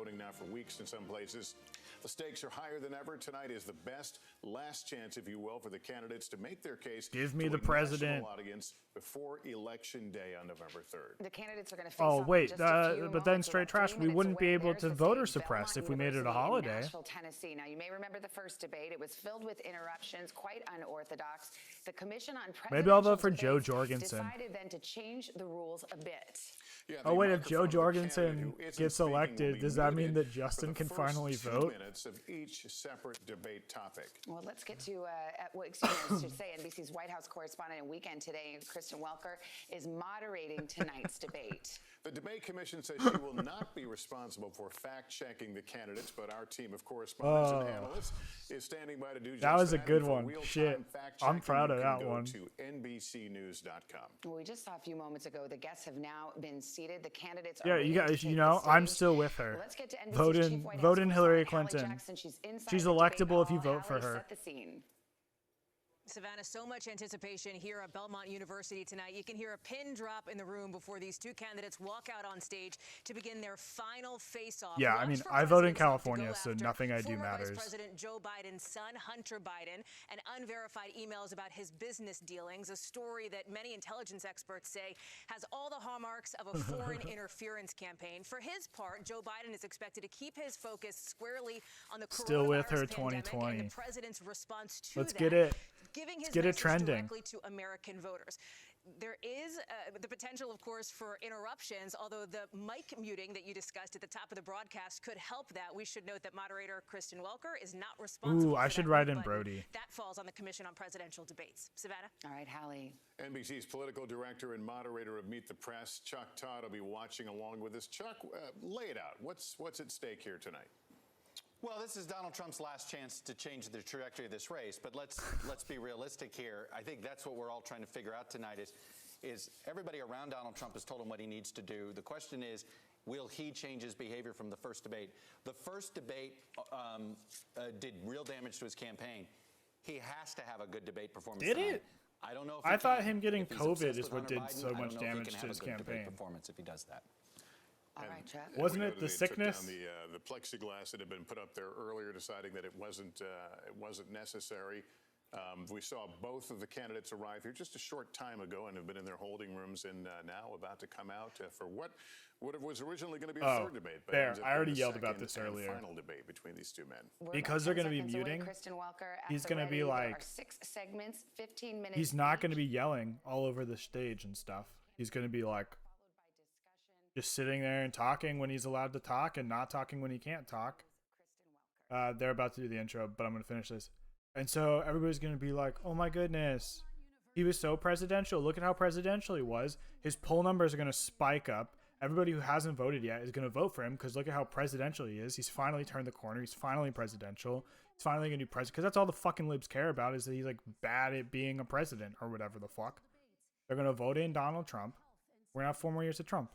voting now for weeks in some places. The stakes are higher than ever. Tonight is the best last chance, if you will, for the candidates to make their case. Give me to the a president national audience before Election Day on November 3rd. The candidates are going to face Oh, wait, but then straight trash. We wouldn't be able to vote or suppress if we made it a holiday. Nashville, Tennessee. Now, you may remember the first debate. It was filled with interruptions, quite unorthodox. The Commission on Maybe I'll vote for Joe Jorgensen. Decided then to change the rules a bit. Yeah, oh wait, if Joe Jorgensen gets elected, does that mean that Justin can finally vote? Minutes of each separate debate topic. Well, let's get to NBC's White House correspondent and Weekend Today, Kristen Welker, is moderating tonight's debate. The debate commission says she will not be responsible for fact-checking the candidates, but our team of correspondents and analysts is standing by to do just that. That was a good one. Shit, I'm proud of that one. To NBCnews.com. Well, we just saw a few moments ago. The guests have now been seated. The candidates are you guys, I'm still with her. Let's get to vote in Hillary Clinton. She's electable if you vote for her. Savannah, so much anticipation here at Belmont University tonight. You can hear a pin drop in the room before these two candidates walk out on stage to begin their final face-off. Yeah, I mean, I vote in California, so nothing I do matters. Vice President Joe Biden's son, Hunter Biden, and unverified emails about his business dealings, a story that many intelligence experts say has all the hallmarks of a foreign interference campaign. For his part, Joe Biden is expected to keep his focus squarely on the Still with her pandemic 2020. and the president's response to Let's that. get it. Giving his get it message trending directly to American voters. There is the potential, of course, for interruptions, although the mic muting that you discussed at the top of the broadcast could help that. We should note that moderator Kristen Welker is not responsible. Ooh, I should write in Brody. That falls on the Commission on Presidential Debates. Savannah? All right, Hallie. NBC's political director and moderator of Meet the Press, Chuck Todd, will be watching along with us. Chuck, lay it out. What's at stake here tonight? Well, this is Donald Trump's last chance to change the trajectory of this race, but let's be realistic here. I think that's what we're all trying to figure out tonight is everybody around Donald Trump has told him what he needs to do. The question is, will he change his behavior from the first debate? The first debate did real damage to his campaign. He has to have a good debate performance. Did it? I don't know if I thought him getting COVID is what did so much damage to his campaign. Performance if he does that. All right, Chuck. Wasn't it the sickness? Took down the plexiglass that had been put up there earlier, deciding that it wasn't necessary. We saw both of the candidates arrive here just a short time ago and have been in their holding rooms and now about to come out for what was originally going to be a third debate. But I already yelled about this earlier. Final debate between these two men. Because they're going to be muting. He's going to be like 6 segments, 15 minutes. He's not going to be yelling all over the stage and stuff. He's going to be like just sitting there and talking when he's allowed to talk and not talking when he can't talk. They're about to do the intro, but I'm going to finish this. And so everybody's going to be like, oh my goodness, he was so presidential. Look at how presidential he was. His poll numbers are going to spike up. Everybody who hasn't voted yet is going to vote for him because look at how presidential he is. He's finally turned the corner. He's finally presidential. He's finally going to be president because that's all the fucking libs care about is that he's like bad at being a president or whatever the fuck. They're going to vote in Donald Trump. We're going to have 4 more years of Trump.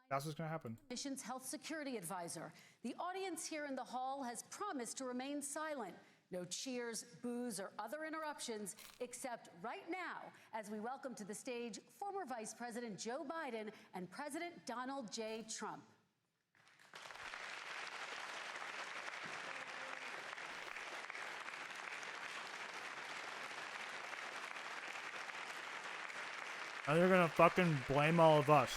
That's what's going to happen. Nation's health security advisor. The audience here in the hall has promised to remain silent. No cheers, boos, or other interruptions, except right now as we welcome to the stage former Vice President Joe Biden and President Donald J. Trump. And they're going to fucking blame all of us.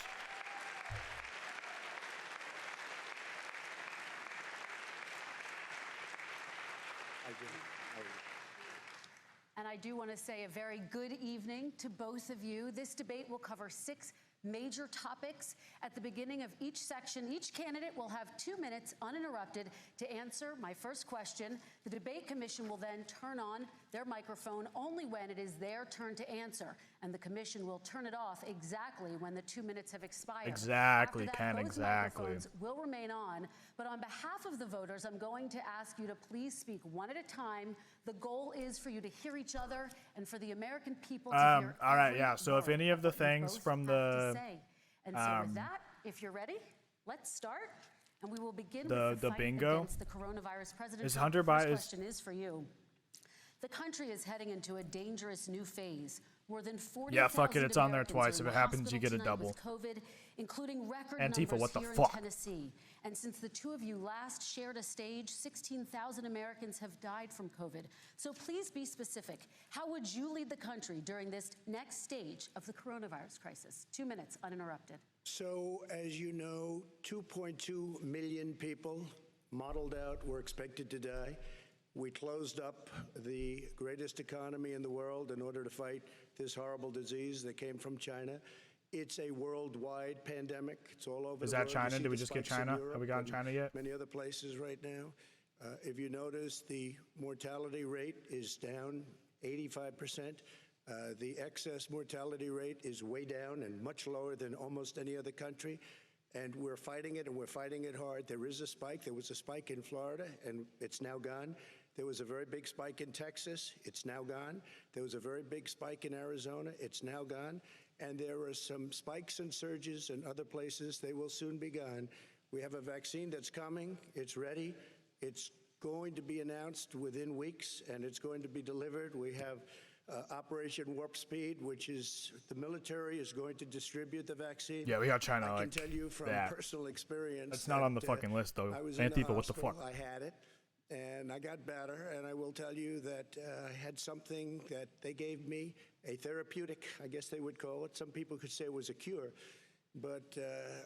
And I do want to say a very good evening to both of you. This debate will cover 6 major topics. At the beginning of each section, each candidate will have 2 minutes uninterrupted to answer my first question. The debate commission will then turn on their microphone only when it is their turn to answer, and the commission will turn it off exactly when the 2 minutes have expired. Exactly, After that, Ken, both exactly. microphones will remain on, but on behalf of the voters, I'm going to ask you to please speak one at a time. The goal is for you to hear each other and for the American people to hear all right, every yeah, so if word any of the what you things both from have the to say. And so with that, if you're ready, let's start. And we will begin with the fight bingo against the coronavirus. President is Trump, Hunter the first Biden question is for you. The country is heading into a dangerous new phase. More than 40,000 Yeah, fuck it, it's on there Americans twice. are in If it the happens, you hospital get a tonight double. with COVID, including record Antifa, numbers what the here fuck? in Tennessee. And since the two of you last shared a stage, 16,000 Americans have died from COVID. So please be specific. How would you lead the country during this next stage of the coronavirus crisis? 2 minutes, uninterrupted. So, as you know, 2.2 million people modeled out were expected to die. We closed up the greatest economy in the world in order to fight this horrible disease that came from China. It's a worldwide pandemic. It's all over Is the that world. You China? see Did we the just get spikes in China? Europe Have we gotten and China yet? many other places right now. If you notice, the mortality rate is down 85%. The excess mortality rate is way down and much lower than almost any other country. And we're fighting it, and we're fighting it hard. There is a spike. There was a spike in Florida, and it's now gone. There was a very big spike in Texas. It's now gone. There was a very big spike in Arizona. It's now gone. And there are some spikes and surges in other places. They will soon be gone. We have a vaccine that's coming. It's ready. It's going to be announced within weeks, and it's going to be delivered. We have Operation Warp Speed, which is the military is going to distribute the vaccine. Yeah, we got China I like can tell you from that. personal experience. That's not on the that, fucking list, though. I was in the Antifa, what the hospital, fuck? I had it, and I got better. And I will tell you that I had something that they gave me, a therapeutic, I guess they would call it. Some people could say it was a cure. But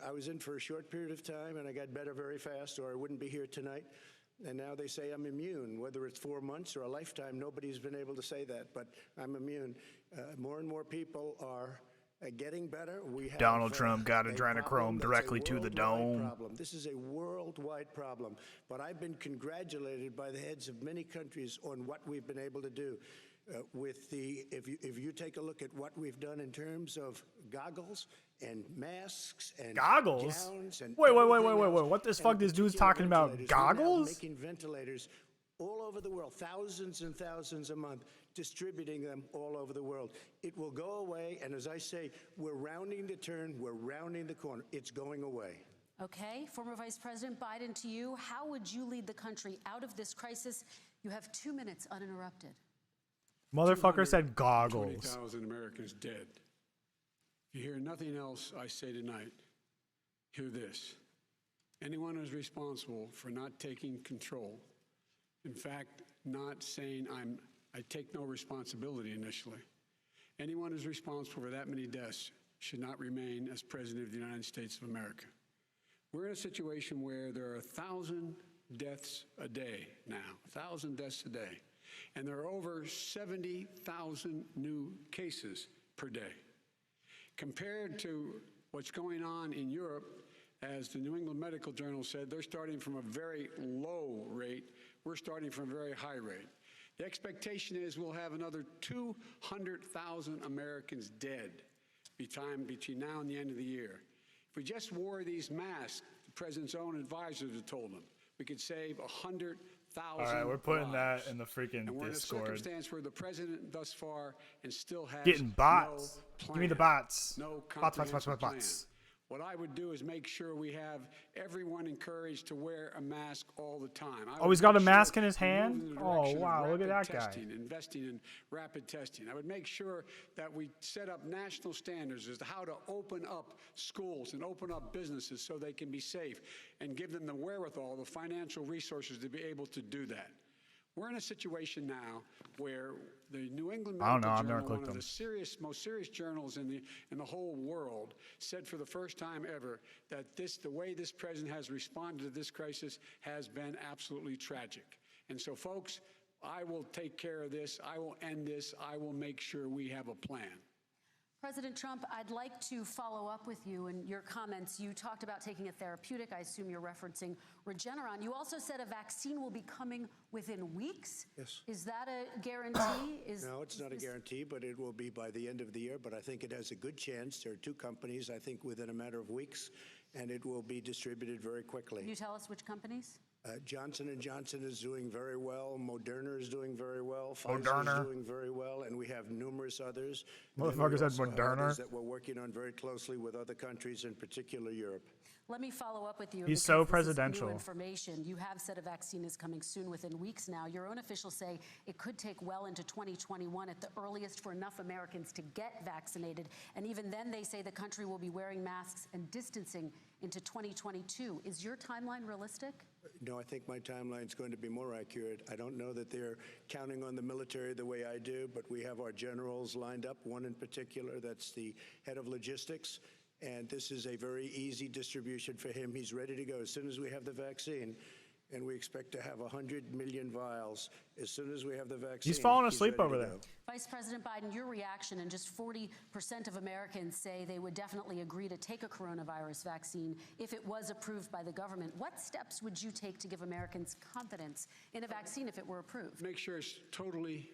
I was in for a short period of time, and I got better very fast, or I wouldn't be here tonight. And now they say I'm immune. Whether it's 4 months or a lifetime, nobody's been able to say that, but I'm immune. More and more people are getting better. We have, Donald Trump got a adrenochrome problem that's a directly to the worldwide dome. problem. This is a worldwide problem, but I've been congratulated by the heads of many countries on what we've been able to do. If you take a look at what we've done in terms of goggles and masks and Goggles? gowns and Wait. everything else, What this and fuck in this dude's particular talking about? ventilators. We're now Goggles? making ventilators all over the world, thousands and thousands a month, distributing them all over the world. It will go away, and as I say, we're rounding the turn, we're rounding the corner. It's going away. Okay, former Vice President Biden, to you, how would you lead the country out of this crisis? You have 2 minutes uninterrupted. Motherfucker said goggles. 20,000 Americans dead. If you hear nothing else I say tonight, hear this. Anyone who's responsible for not taking control, in fact, not saying I take no responsibility initially, anyone who's responsible for that many deaths should not remain as President of the United States of America. We're in a situation where there are 1,000 deaths a day now, 1,000 deaths a day. And there are over 70,000 new cases per day. Compared to what's going on in Europe, as the New England Medical Journal said, they're starting from a very low rate. We're starting from a very high rate. The expectation is we'll have another 200,000 Americans dead between now and the end of the year. If we just wore these masks, the president's own advisors have told him, we could save 100,000 All right, we're putting lives. that in the freaking And we're Discord. in a circumstance where the president thus far and still has Getting bots. no Give me the plan, bots. No Bots. comprehensive plan. What I would do is make sure we have everyone encouraged to wear a mask all the time. Oh, he's got a mask in his hand? Oh, wow, look at that guy. Investing in rapid testing. I would make sure that we set up national standards as to how to open up schools and open up businesses so they can be safe and give them the wherewithal, the financial resources to be able to do that. We're in a situation now where the New England Medical Journal, one of the most serious journals in the whole world, said for the first time ever that the way this president has responded to this crisis has been absolutely tragic. And so, folks, I will take care of this. I will end this. I will make sure we have a plan. President Trump, I'd like to follow up with you in your comments. You talked about taking a therapeutic. I assume you're referencing Regeneron. You also said a vaccine will be coming within weeks. Yes. Is that a guarantee? No, it's not a guarantee, but it will be by the end of the year. But I think it has a good chance. There are two companies, I think, within a matter of weeks, and it will be distributed very quickly. Can you tell us which companies? Johnson & Johnson is doing very well. Moderna is doing very well. Pfizer is doing very well, and we have numerous others. Motherfucker said Moderna. That we're working on very closely with other countries, in particular Europe. Let me follow up with you. He's because so this is presidential. New information. You have said a vaccine is coming soon, within weeks now. Your own officials say it could take well into 2021 at the earliest for enough Americans to get vaccinated. And even then, they say the country will be wearing masks and distancing into 2022. Is your timeline realistic? No, I think my timeline is going to be more accurate. I don't know that they're counting on the military the way I do, but we have our generals lined up, one in particular that's the head of logistics. And this is a very easy distribution for him. He's ready to go as soon as we have the vaccine. And we expect to have 100 million vials as soon as we have the vaccine. He's falling asleep ready over to there. go. Vice President Biden, your reaction, and just 40% of Americans say they would definitely agree to take a coronavirus vaccine if it was approved by the government. What steps would you take to give Americans confidence in a vaccine if it were approved? Make sure it's totally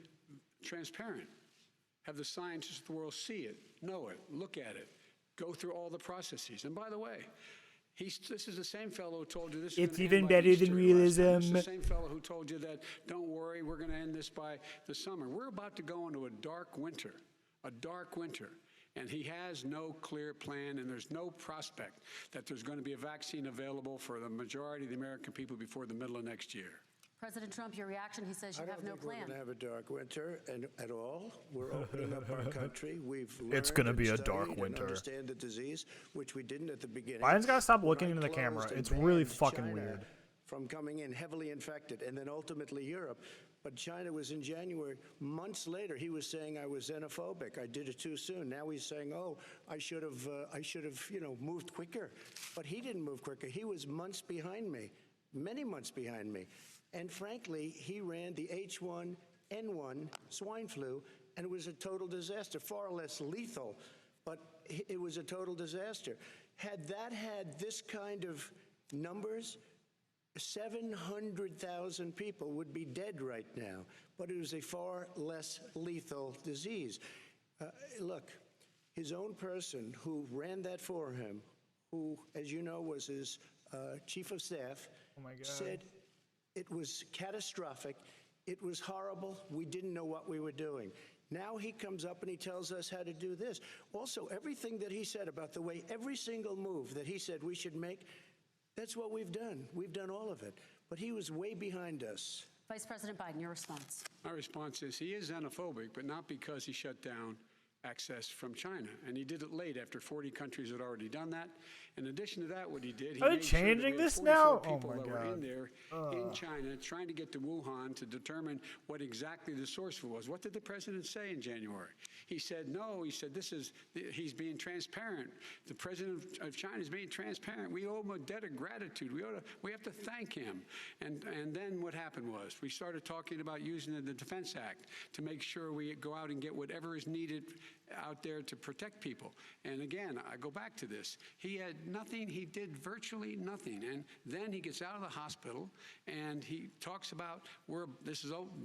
transparent. Have the scientists of the world see it, know it, look at it, go through all the processes. And by the way, this is the same fellow who told you this is It's gonna even end by better Easter than last time. realism. This is the same fellow who told you that, don't worry, we're going to end this by the summer. We're about to go into a dark winter. And he has no clear plan, and there's no prospect that there's going to be a vaccine available for the majority of the American people before the middle of next year. President Trump, your reaction, he says you have no I don't think plan. we're going to have a dark winter at all. We're opening up our country. We've It's learned gonna and be a studied dark and winter. understand the disease, which we didn't at the beginning. Biden's got to stop When looking I into the closed camera. and It's really banned fucking China weird. from coming in heavily infected, and then ultimately Europe. But China was in January. Months later, he was saying I was xenophobic. I did it too soon. Now he's saying, oh, I should have, moved quicker. But he didn't move quicker. He was months behind me, many months behind me. And frankly, he ran the H1N1 swine flu, and it was a total disaster, far less lethal, but it was a total disaster. Had that had this kind of numbers, 700,000 people would be dead right now, but it was a far less lethal disease. Look, his own person who ran that for him, who, as you know, was his chief of staff, Oh my God. said it was catastrophic, it was horrible, we didn't know what we were doing. Now he comes up and he tells us how to do this. Also, everything that he said about the way, every single move that he said we should make, that's what we've done. We've done all of it. But he was way behind us. Vice President Biden, your response. My response is he is xenophobic, but not because he shut down access from China. And he did it late after 40 countries had already done that. In addition to that, what he did, he Are they made sure that we changing had this 44 now? Oh people my that were in God. there in China trying to get to Wuhan to determine what exactly the source was. What did the president say in January? He said, no, he said, he's being transparent. The president of China is being transparent. We owe him a debt of gratitude. We have to thank him. And then what happened was we started talking about using the Defense Act to make sure we go out and get whatever is needed out there to protect people. And again, I go back to this. He had nothing. He did virtually nothing. And then he gets out of the hospital and he talks about,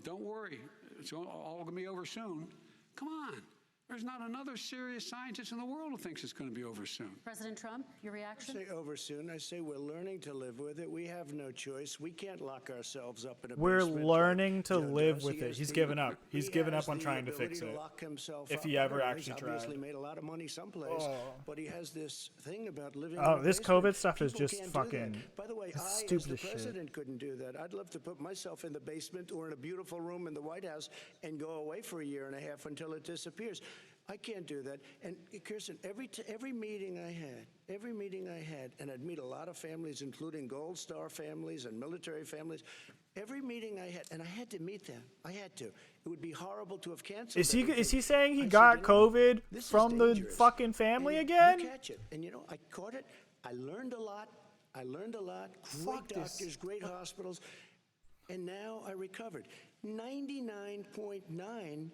don't worry, it's all going to be over soon. Come on. There's not another serious scientist in the world who thinks it's going to be over soon. President Trump, your I reaction? say over soon. I say we're learning to live with it. We have no choice. We can't lock ourselves up in a We're basement learning like to Joe live does. with He it. has He's the- given up. He's he given has up on the trying to ability fix it. Lock himself If up. he ever I don't know, actually he's obviously tried. made a lot of money someplace, Oh. but he has this thing about living. Oh, in a this basement. COVID stuff is People just can't do that. fucking- By the way, it's I, as stupid the as shit. president, couldn't do that. I'd love to put myself in the basement or in a beautiful room in the White House and go away for a year and a half until it disappears. I can't do that. And Kirsten, every meeting I had, and I'd meet a lot of families, including Gold Star families and military families. Every meeting I had, and I had to meet them. I had to. It would be horrible to have canceled. Is he everything. saying he I said, got you know, COVID this is from the dangerous. fucking family And again? You catch it, and I caught it. I learned a lot. Great Fuck this. doctors, great hospitals, and now I recovered. 99.9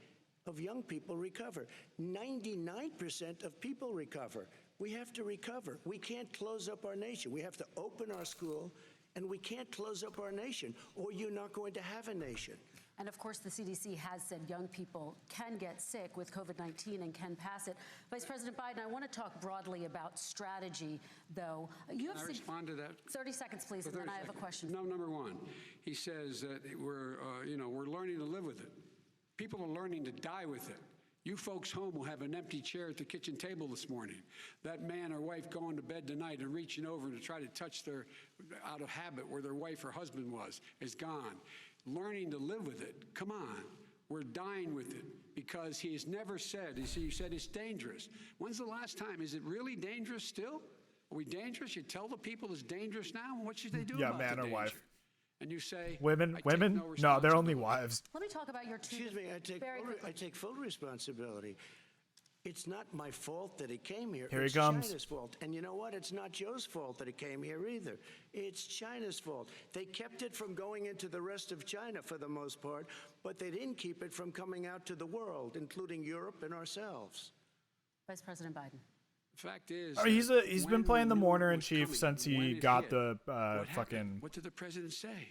of young people recover. 99% of people recover. We have to recover. We can't close up our nation. We have to open our school, and we can't close up our nation, or you're not going to have a nation. And of course, the CDC has said young people can get sick with COVID-19 and can pass it. Vice President Biden, I want to talk broadly about strategy, though. Can I respond to that? 30 seconds, please, and then I have a question. No, number one, he says that we're learning to live with it. People are learning to die with it. You folks home will have an empty chair at the kitchen table this morning. That man or wife going to bed tonight and reaching over to try to touch their, out of habit, where their wife or husband was, is gone. Learning to live with it. Come on. We're dying with it because he's never said, he said it's dangerous. When's the last time? Is it really dangerous still? Are we dangerous? You tell the people it's dangerous now? What should they do about man the or danger? wife. And you say, Women? I take No, they're only responsibility. wives. Let me talk about your two. Excuse me, very quickly. I take full responsibility. It's not my fault that it came here. Here he It's comes. China's fault. And you know what? It's not Joe's fault that it came here either. It's China's fault. They kept it from going into the rest of China for the most part, but they didn't keep it from coming out to the world, including Europe and ourselves. Vice President Biden. Fact is, He's been when playing we the knew Warner it in was chief coming, since when he it got hit, the what happened? fucking What did the president say?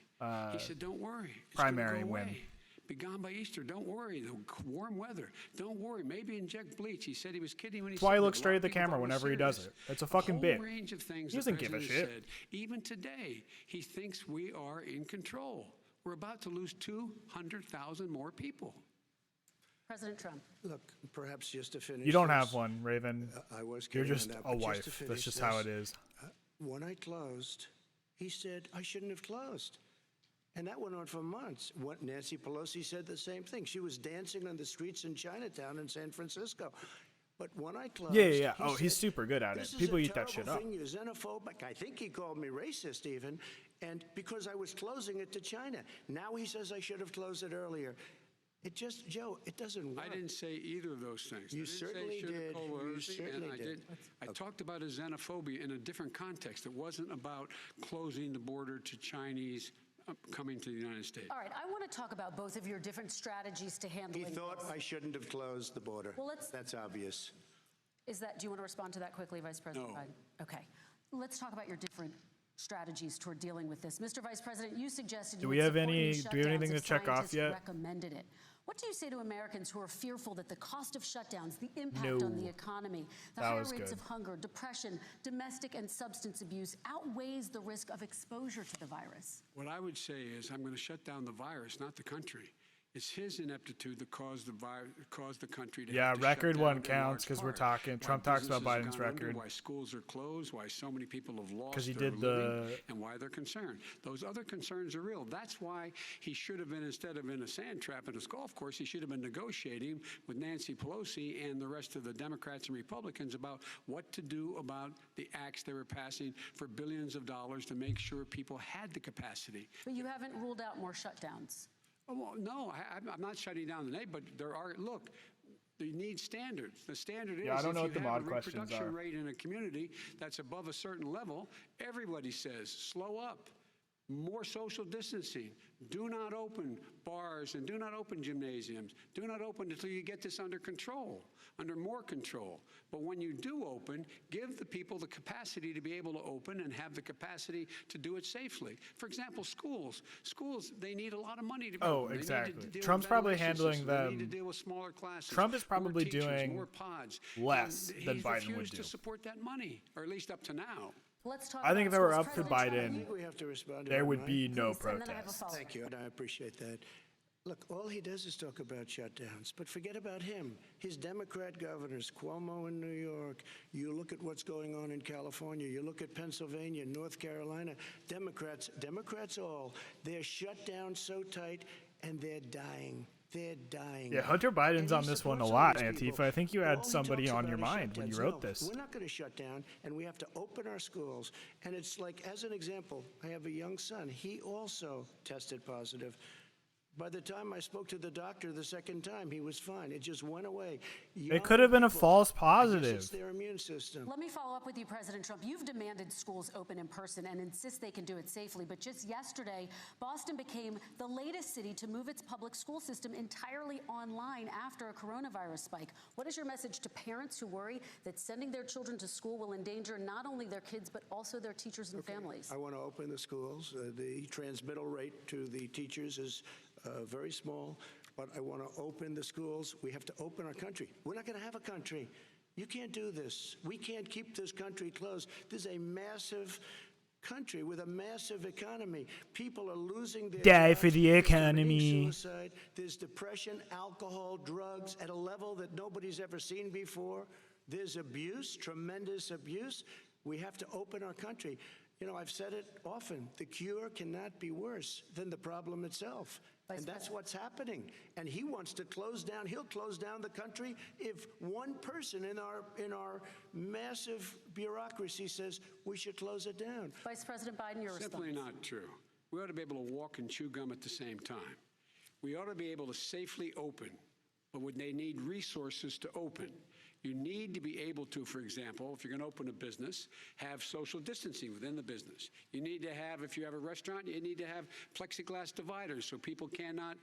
He said, "Don't worry, it's primary gonna go win. away. Be gone by Easter. Don't worry. The warm weather. Don't worry. Maybe inject bleach." He said he was kidding when he That's said why he that. looks A lot straight of at the people camera thought it was whenever he does serious. it. It's a fucking whole bit. range of things He the doesn't give a president shit. said. Even today, he thinks we are in control. We're about to lose 200,000 more people. President Trump. Look, perhaps just to finish You don't this, have one, Raven. I was You're carrying just that, a but wife. to That's finish just how this, it is. When I closed, he said I shouldn't have closed. And that went on for months. Nancy Pelosi said the same thing. She was dancing on the streets in Chinatown in San Francisco. But when I closed, Yeah. he Oh, he's said, super good at "This it. is People a eat that shit terrible up. thing. You're xenophobic." I think he called me racist even. And because I was closing it to China. Now he says I should have closed it earlier. It just, Joe, it doesn't work. I didn't say either of those things. You I didn't certainly say should have did. coerced, You certainly and I did. I talked about a xenophobia in a different context. It wasn't about closing the border to Chinese coming to the United States. All right, I want to talk about both of your different strategies to He handling thought this. I shouldn't have closed the border. Well, let's- That's obvious. Do you want to respond to that quickly, Vice President No. Biden? Okay. Let's talk about your different strategies toward dealing with this. Mr. Vice President, you suggested Do we have anything to check off yet? Recommended it. What do you say to Americans who are fearful that the cost of shutdowns, the impact on the economy, the That higher was rates good. of hunger, depression, domestic and substance abuse outweighs the risk of exposure to the virus? What I would say is I'm going to shut down the virus, not the country. It's his ineptitude that caused the country to Yeah, have to record shut one down in counts large 'cause we're part. talking- Why Trump talks about businesses have Biden's gone under, record. why schools are closed, why so many people have lost 'Cause he their did living, the- and why they're concerned. Those other concerns are real. That's why he should have been, instead of in a sand trap in a golf course, he should have been negotiating with Nancy Pelosi and the rest of the Democrats and Republicans about what to do about the acts they were passing for billions of dollars to make sure people had the capacity. But you haven't ruled out more shutdowns. Oh, well, no, I'm not shutting down the name, but there are, look, you need standards. The standard Yeah, I is don't know if what the you have mod a questions reproduction are. rate in a community that's above a certain level, everybody says, slow up. More social distancing. Do not open bars and do not open gymnasiums. Do not open until you get this under control, under more control. But when you do open, give the people the capacity to be able to open and have the capacity to do it safely. For example, schools. Schools, they need a lot of money to be Oh, open. They need to exactly. deal with Trump's probably ventilation handling systems. They need them- to deal with smaller classes. Trump is more probably teachers, doing more pods. less And than he's Biden would refused do. to support that money, or at least up to now. Let's talk I think about if it were schools. up to President Trump, Biden, I think we have to respond to there that, would right? be no Please, and then I have a protests. follow-up. Thank you, and I appreciate that. Look, all he does is talk about shutdowns, but forget about him. His Democrat governors, Cuomo in New York, you look at what's going on in California, you look at Pennsylvania, North Carolina, Democrats all, they're shut down so tight and they're dying. They're dying. Yeah, Hunter Biden's And he on this one a supports all lot, these people. Antifa. I think you had All he somebody talks on about your is mind when you shutdowns. wrote No, this. We're not going to shut down, and we have to open our schools. And it's like, as an example, I have a young son. He also tested positive. By the time I spoke to the doctor the second time, he was fine. It just went away. It could have been a Young people, false I guess positive. it's their immune system. Let me follow up with you, President Trump. You've demanded schools open in person and insist they can do it safely. But just yesterday, Boston became the latest city to move its public school system entirely online after a coronavirus spike. What is your message to parents who worry that sending their children to school will endanger not only their kids, but also their teachers and families? I want to open the schools. The transmittal rate to the teachers is very small, but I want to open the schools. We have to open our country. We're not going to have a country. You can't do this. We can't keep this country closed. This is a massive country with a massive economy. People are losing their Die jobs. for the There's committing economy. suicide. There's depression, alcohol, drugs at a level that nobody's ever seen before. There's abuse, tremendous abuse. We have to open our country. You know, I've said it often, the cure cannot be worse than the problem itself. And that's what's happening. And he wants to close down. He'll close down the country if one person in our massive bureaucracy says we should close it down. Vice President Biden, your response. Simply not true. We ought to be able to walk and chew gum at the same time. We ought to be able to safely open, but when they need resources to open. You need to be able to, for example, if you're going to open a business, have social distancing within the business. You need to have, if you have a restaurant, you need to have plexiglass dividers so people cannot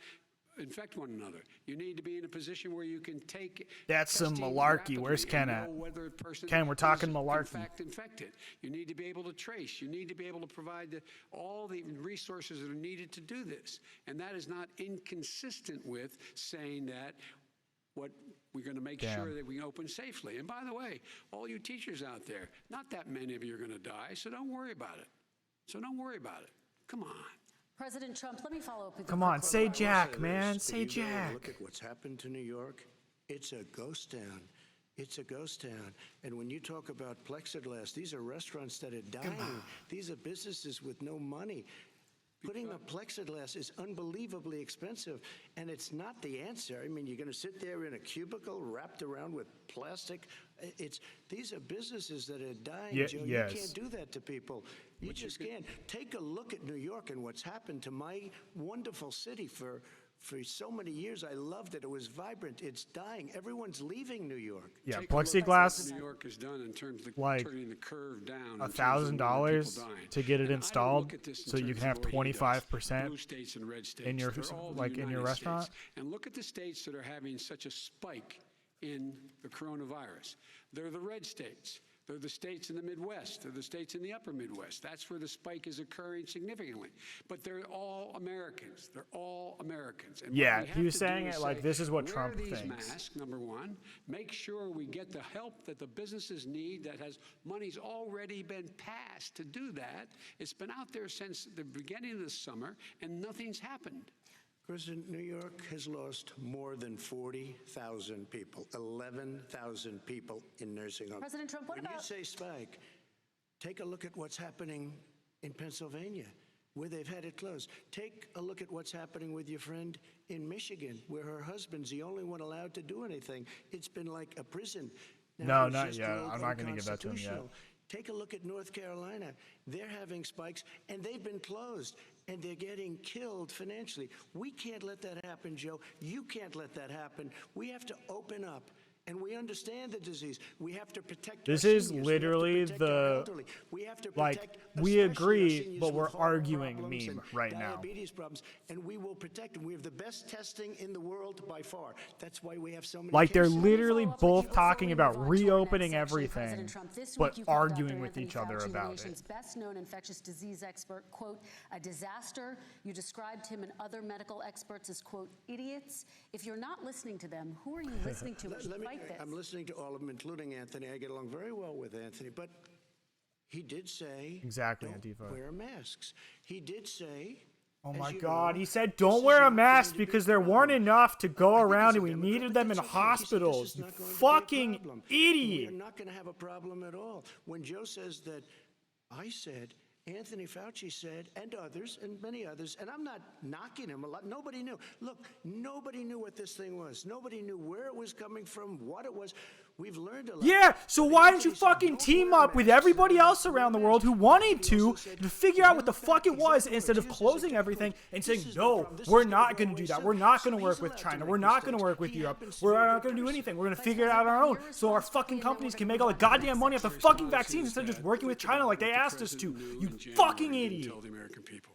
infect one another. You need to be in a position where you can take That's some testing malarkey. rapidly Where's Ken and at? know whether a person Ken, we're talking is, malarkey. in fact, infected. You need to be able to trace. You need to be able to provide all the resources that are needed to do this. And that is not inconsistent with saying that what we're going to make sure that we open safely. And by the way, all you teachers out there, not that many of you are going to die, so don't worry about it. Come on. President Trump, let me follow up with you. Come on, say I'll Jack, say man. this. Say If you go and Jack. look at what's happened to New York. It's a ghost town. It's a ghost town. And when you talk about plexiglass, these are restaurants that are dying. These are businesses with no money. Putting up plexiglass is unbelievably expensive, and it's not the answer. I mean, you're going to sit there in a cubicle wrapped around with plastic. These are businesses that are dying, Joe. Yes. You can't do that to people. You just can't. Take a look at New York and what's happened to my wonderful city for so many years. I loved it. It was vibrant. It's dying. Everyone's leaving New York. Yeah, Take a look at plexiglass, what New York has done in terms of like turning the curve down. in terms of $1,000 the number of people dying. to get it And I don't installed, look at this in so you terms can of have what he does. 25% Blue states and red states. in your They're all the in your United restaurant. States. And look at the states that are having such a spike in the coronavirus. They're the red states. They're the states in the Midwest. They're the states in the upper Midwest. That's where the spike is occurring significantly. But they're all Americans. They're all Americans. And what Yeah, we he have was to do saying is it like say, this is what wear Trump these thinks. masks, number one. Make sure we get the help that the businesses need that has money's already been passed to do that. It's been out there since the beginning of the summer, and nothing's happened. President, New York has lost more than 40,000 people, 11,000 people in nursing homes. President Trump, what when about- you say spike, take a look at what's happening in Pennsylvania, where they've had it closed. Take a look at what's happening with your friend in Michigan, where her husband's the only one allowed to do anything. It's been like a prison. No, it's not just yet. ruled I'm not gonna give that to him yet. unconstitutional. Take a look at North Carolina. They're having spikes, and they've been closed, and they're getting killed financially. We can't let that happen, Joe. You can't let that happen. We have to open up, and we understand the disease. We have to protect This our is seniors. literally we have to protect our the- elderly. We have to like, protect we especially agree, our seniors but with we're heart arguing problems meme and right now. diabetes problems, and we will protect them. We have the best testing in the world by far. That's why we have so many Like they're cases. literally Follow up with you both before talking we about move on to our next reopening section. everything, President Trump, this but week you called arguing Dr. with each Anthony other Fauci, about the it. nation's best-known infectious disease expert, quote, a disaster. You described him and other medical experts as, quote, idiots. If you're not listening to them, who are you listening to as you fight this? I'm listening to all of them, including Anthony. I get along very well with Anthony, but he did say, Exactly, don't Antifa. wear masks. He did say, Oh as my you God, know, he said this don't is wear a not mask going to be because a there weren't problem. enough to go I think around he's a and we Democrat, needed but them in that's okay. He said, hospitals. this is You not going to be a fucking problem. idiot. We're not going to have a problem at all. When Joe says that, I said, Anthony Fauci said, and others, and many others, and I'm not knocking him a lot. Nobody knew. Look, nobody knew what this thing was. Nobody knew where it was coming from, what it was. We've learned a lot. Yeah, so But why don't you Anthony said, fucking "Don't team wear up with masks." everybody else around the world who wanted But he to also said, figure out what the "You're fuck it back." was Exactly instead what of Jesus closing said. everything and This saying, is the no, problem. This we're is the not wrong going to way. do that. So- We're not so going to he's work with allowed to China. make We're not going to mistakes. work with He Europe. happens to We're be a not good going to do person. anything. We're going to Vice figure it out on our own President, so our your response fucking quickly, and companies then can we're make gonna all the move on to goddamn the money off the next fucking Response vaccines is instead of just that working with think about China like what they the asked us to. president knew You in January fucking and idiot. told the American people.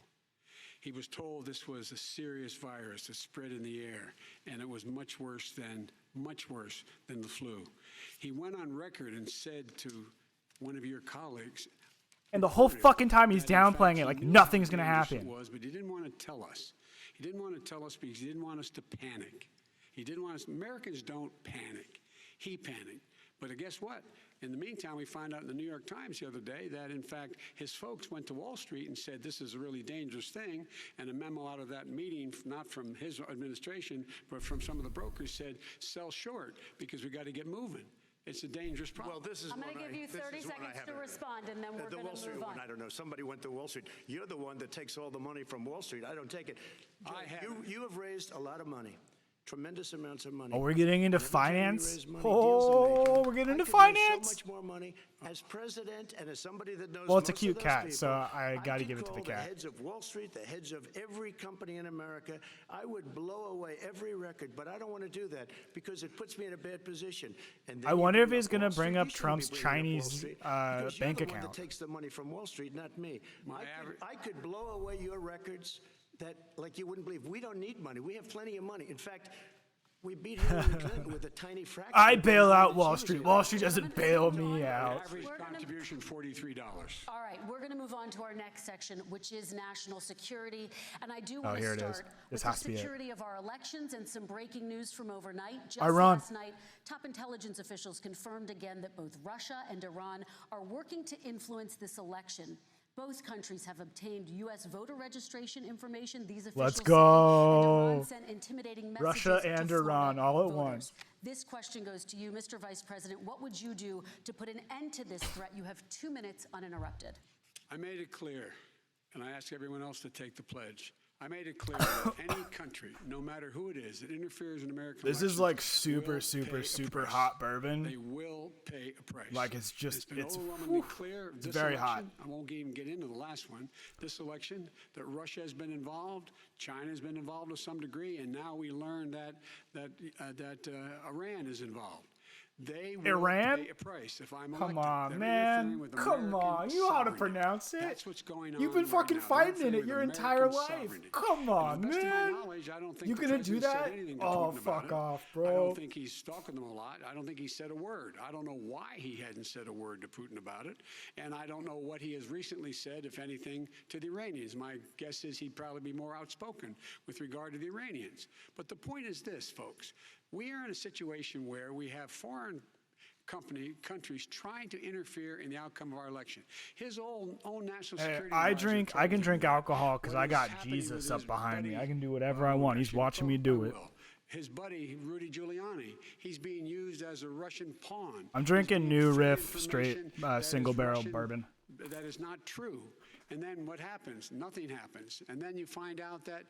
He was told this was a serious virus that spread in the air, and it was much worse than the flu. He went on record and said to one of your colleagues, And the whole fucking time he's that, in fact, downplaying he it like knew nothing's how going to dangerous it happen. was, but he didn't want to tell us. He didn't want to tell us because he didn't want us to panic. He didn't want us. Americans don't panic. He panicked. But guess what? In the meantime, we found out in the New York Times the other day that, in fact, his folks went to Wall Street and said this is a really dangerous thing. And a memo out of that meeting, not from his administration, but from some of the brokers, said sell short because we got to get moving. It's a dangerous problem. Well, this is I'm going to give you 30 seconds to respond, and then we're the going Wall to Street move on. one, I don't know. Somebody went to Wall Street. You're the one that takes all the money from Wall Street. I don't take it. I haven't. You have raised a lot of money, tremendous amounts of money. Oh, we're getting into And every time you finance? raise money, Oh, deals are made. we're getting into I could raise finance? So much more money as president and as somebody that knows. Well, it's a most cute of those cat, people, so I gotta could give it to the call cat. The heads of Wall Street, the heads of every company in America. I would blow away every record, but I don't want to do that because it puts me in a bad position. And then I you wonder if bring he's up Wall gonna Street. bring You up shouldn't be Trump's bringing up Wall Chinese, Street because you're bank the one account. that takes the money from Wall Street, not me. I could blow away your records that like you wouldn't believe. We don't need money. We have plenty of money. In fact, we beat Hillary Clinton with a tiny fraction. I of the bail money out that Wall she was Street. getting. Wall Street doesn't bail me out. Average We're gonna- contribution, $43. All right, we're going to move on to our next section, which is national security. And I do want here to it is. start This with the has to be it. security of our elections and some breaking news from overnight. Just Iran. last night, top intelligence officials confirmed again that both Russia and Iran are working to influence this election. Both countries have obtained U.S. voter registration information. These officials Let's say, go. and Iran sent intimidating messages Russia to and Florida Iran all at voters. once. This question goes to you, Mr. Vice President. What would you do to put an end to this threat? You have 2 minutes uninterrupted. I made it clear, and I ask everyone else to take the pledge. I made it clear that any country, no matter who it is, that interferes in American This is elections like super, will super, pay a super price. hot bourbon. They will pay a price. Like, it's just- been it's- overwhelmingly whew, clear. it's This very election, hot. I won't even get into the last one. This election, that Russia has been involved, China has been involved to some degree, and now we learn that Iran is involved. They will Iran? pay a price if I'm Come elected. on, They're man. interfering with Come American on. You know how to sovereignty. pronounce it. That's what's going on. You've been right fucking now. They're fighting in interfering it with your American entire life. sovereignty. Come on, And to the best of man. my knowledge, I don't think You the gonna do president said that? anything to Oh, Putin about fuck it. off, I bro. don't think he's stalking them a lot. I don't think he said a word. I don't know why he hadn't said a word to Putin about it. And I don't know what he has recently said, if anything, to the Iranians. My guess is he'd probably be more outspoken with regard to the Iranians. But the point is this, folks. We are in a situation where we have foreign countries trying to interfere in the outcome of our election. His own national Hey, security. I advisor told can me drink alcohol because what I is got happening Jesus with up his behind me. buddy- I can do whatever I want. He's actually, watching me do I it. will. His buddy, Rudy Giuliani, he's being used as a Russian pawn. I'm He's drinking being New fed Riff straight information that is single barrel Russian, bourbon. That is not true. And then what happens? Nothing happens. And then you find out that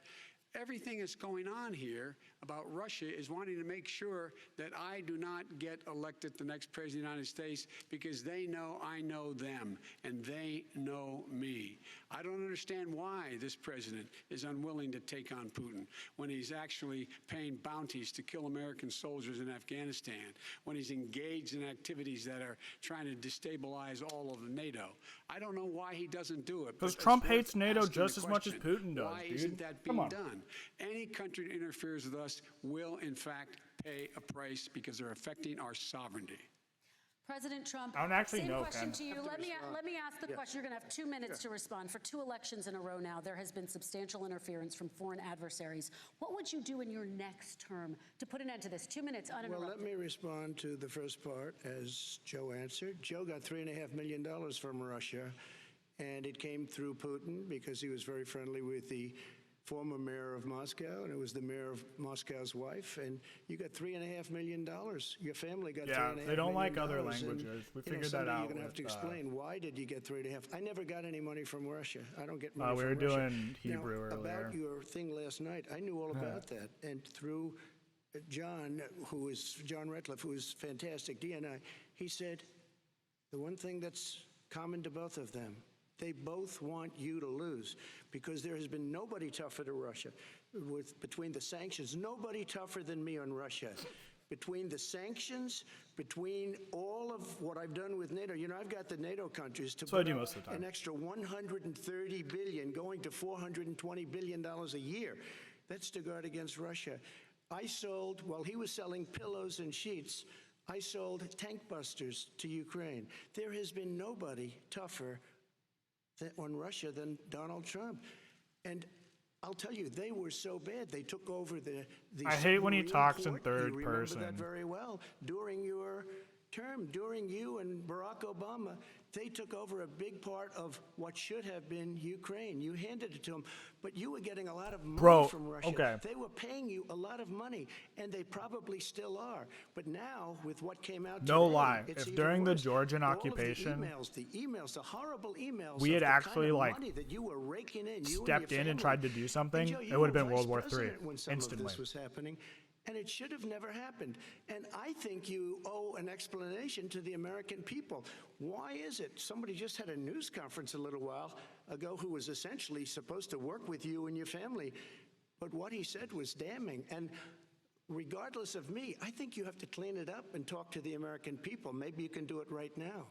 everything that's going on here about Russia is wanting to make sure that I do not get elected the next president of the United States because they know I know them and they know me. I don't understand why this president is unwilling to take on Putin when he's actually paying bounties to kill American soldiers in Afghanistan, when he's engaged in activities that are trying to destabilize all of NATO. I don't know why he doesn't do it. Because but Trump it's worth hates NATO asking just the as much as question. Putin does, Why dude. isn't that Come being on. done? Any country that interferes with us will, in fact, pay a price because they're affecting our sovereignty. President Trump, I don't actually same know, question Ken. to you. Let me ask the question. You're going to have 2 minutes to respond. For 2 elections in a row now, there has been substantial interference from foreign adversaries. What would you do in your next term to put an end to this? 2 minutes uninterrupted. Well, let me respond to the first part as Joe answered. Joe got $3.5 million from Russia, and it came through Putin because he was very friendly with the former mayor of Moscow, and it was the mayor of Moscow's wife, and you got $3.5 million. Your family got Yeah, $3.5 million. they don't like other and, languages. We you know, figured that someday out You're going to have with, to explain why did you get 3.5? I never got any money from Russia. I don't get money we from were Russia. doing Hebrew now, earlier. About your thing last night, I knew all about that, and through John Ratcliffe, who is fantastic, DNI, he said the one thing that's common to both of them, they both want you to lose because there has been nobody tougher to Russia. Between the sanctions, nobody tougher than me on Russia. Between the sanctions, between all of what I've done with NATO, you know, I've got the NATO countries to That's what I put do up most of the time. an extra $130 billion, going to $420 billion a year. That's to guard against Russia. I sold, while he was selling pillows and sheets, I sold tank busters to Ukraine. There has been nobody tougher on Russia than Donald Trump. And I'll tell you, they were so bad. They took over the I hate when he submarine talks in port. third You remember person. that very well. During your term, during you and Barack Obama, they took over a big part of what should have been Ukraine. You handed it to them, but you were getting a lot of money from Russia. Okay. They were paying you a lot of money, and they probably still are. But now, with what came out No today, lie. it's If even during the worse. Georgian All of occupation, the horrible emails, we had of the actually, kind of like, money that you were raking in, you stepped in and family. tried to do something, Joe, it you would have were been World vice War III president when some instantly. of this was happening. And it should have never happened. And I think you owe an explanation to the American people. Why is it? Somebody just had a news conference a little while ago who was essentially supposed to work with you and your family. But what he said was damning. And regardless of me, I think you have to clean it up and talk to the American people. Maybe you can do it right now.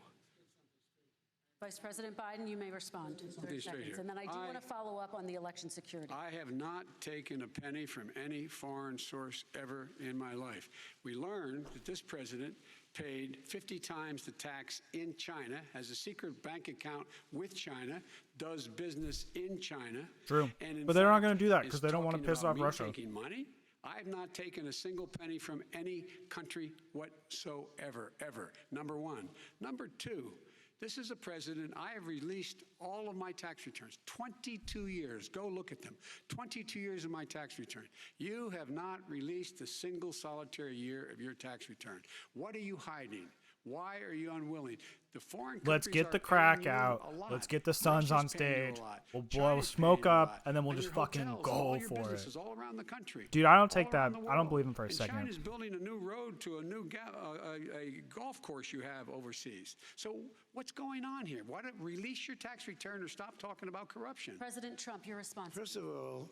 Vice President Biden, you may respond in 30 seconds. And then I do want to follow up on the election security. I have not taken a penny from any foreign source ever in my life. We learned that this president paid 50 times the tax in China, has a secret bank account with China, does business in China. True. And But they're not going to do that because they don't want to piss off Russia. Taking money. I have not taken a single penny from any country whatsoever, ever. Number one. Number two, this is a president, I have released all of my tax returns, 22 years. Go look at them. 22 years of my tax return. You have not released a single solitary year of your tax return. What are you hiding? Why are you unwilling? The foreign Let's countries get the are crack paying you out. a lot. Let's get the Suns on Russia's paying you a stage. lot. We'll blow China's smoke paying you a up, lot. and then we'll And just your fucking hotels, go all your for it. businesses all around the country. Dude, I don't take all that. around the I don't world. believe him for a And second. China's building a new road to a new a golf course you have overseas. So what's going on here? Why don't release your tax return or stop talking about corruption? President Trump, your response. First of all,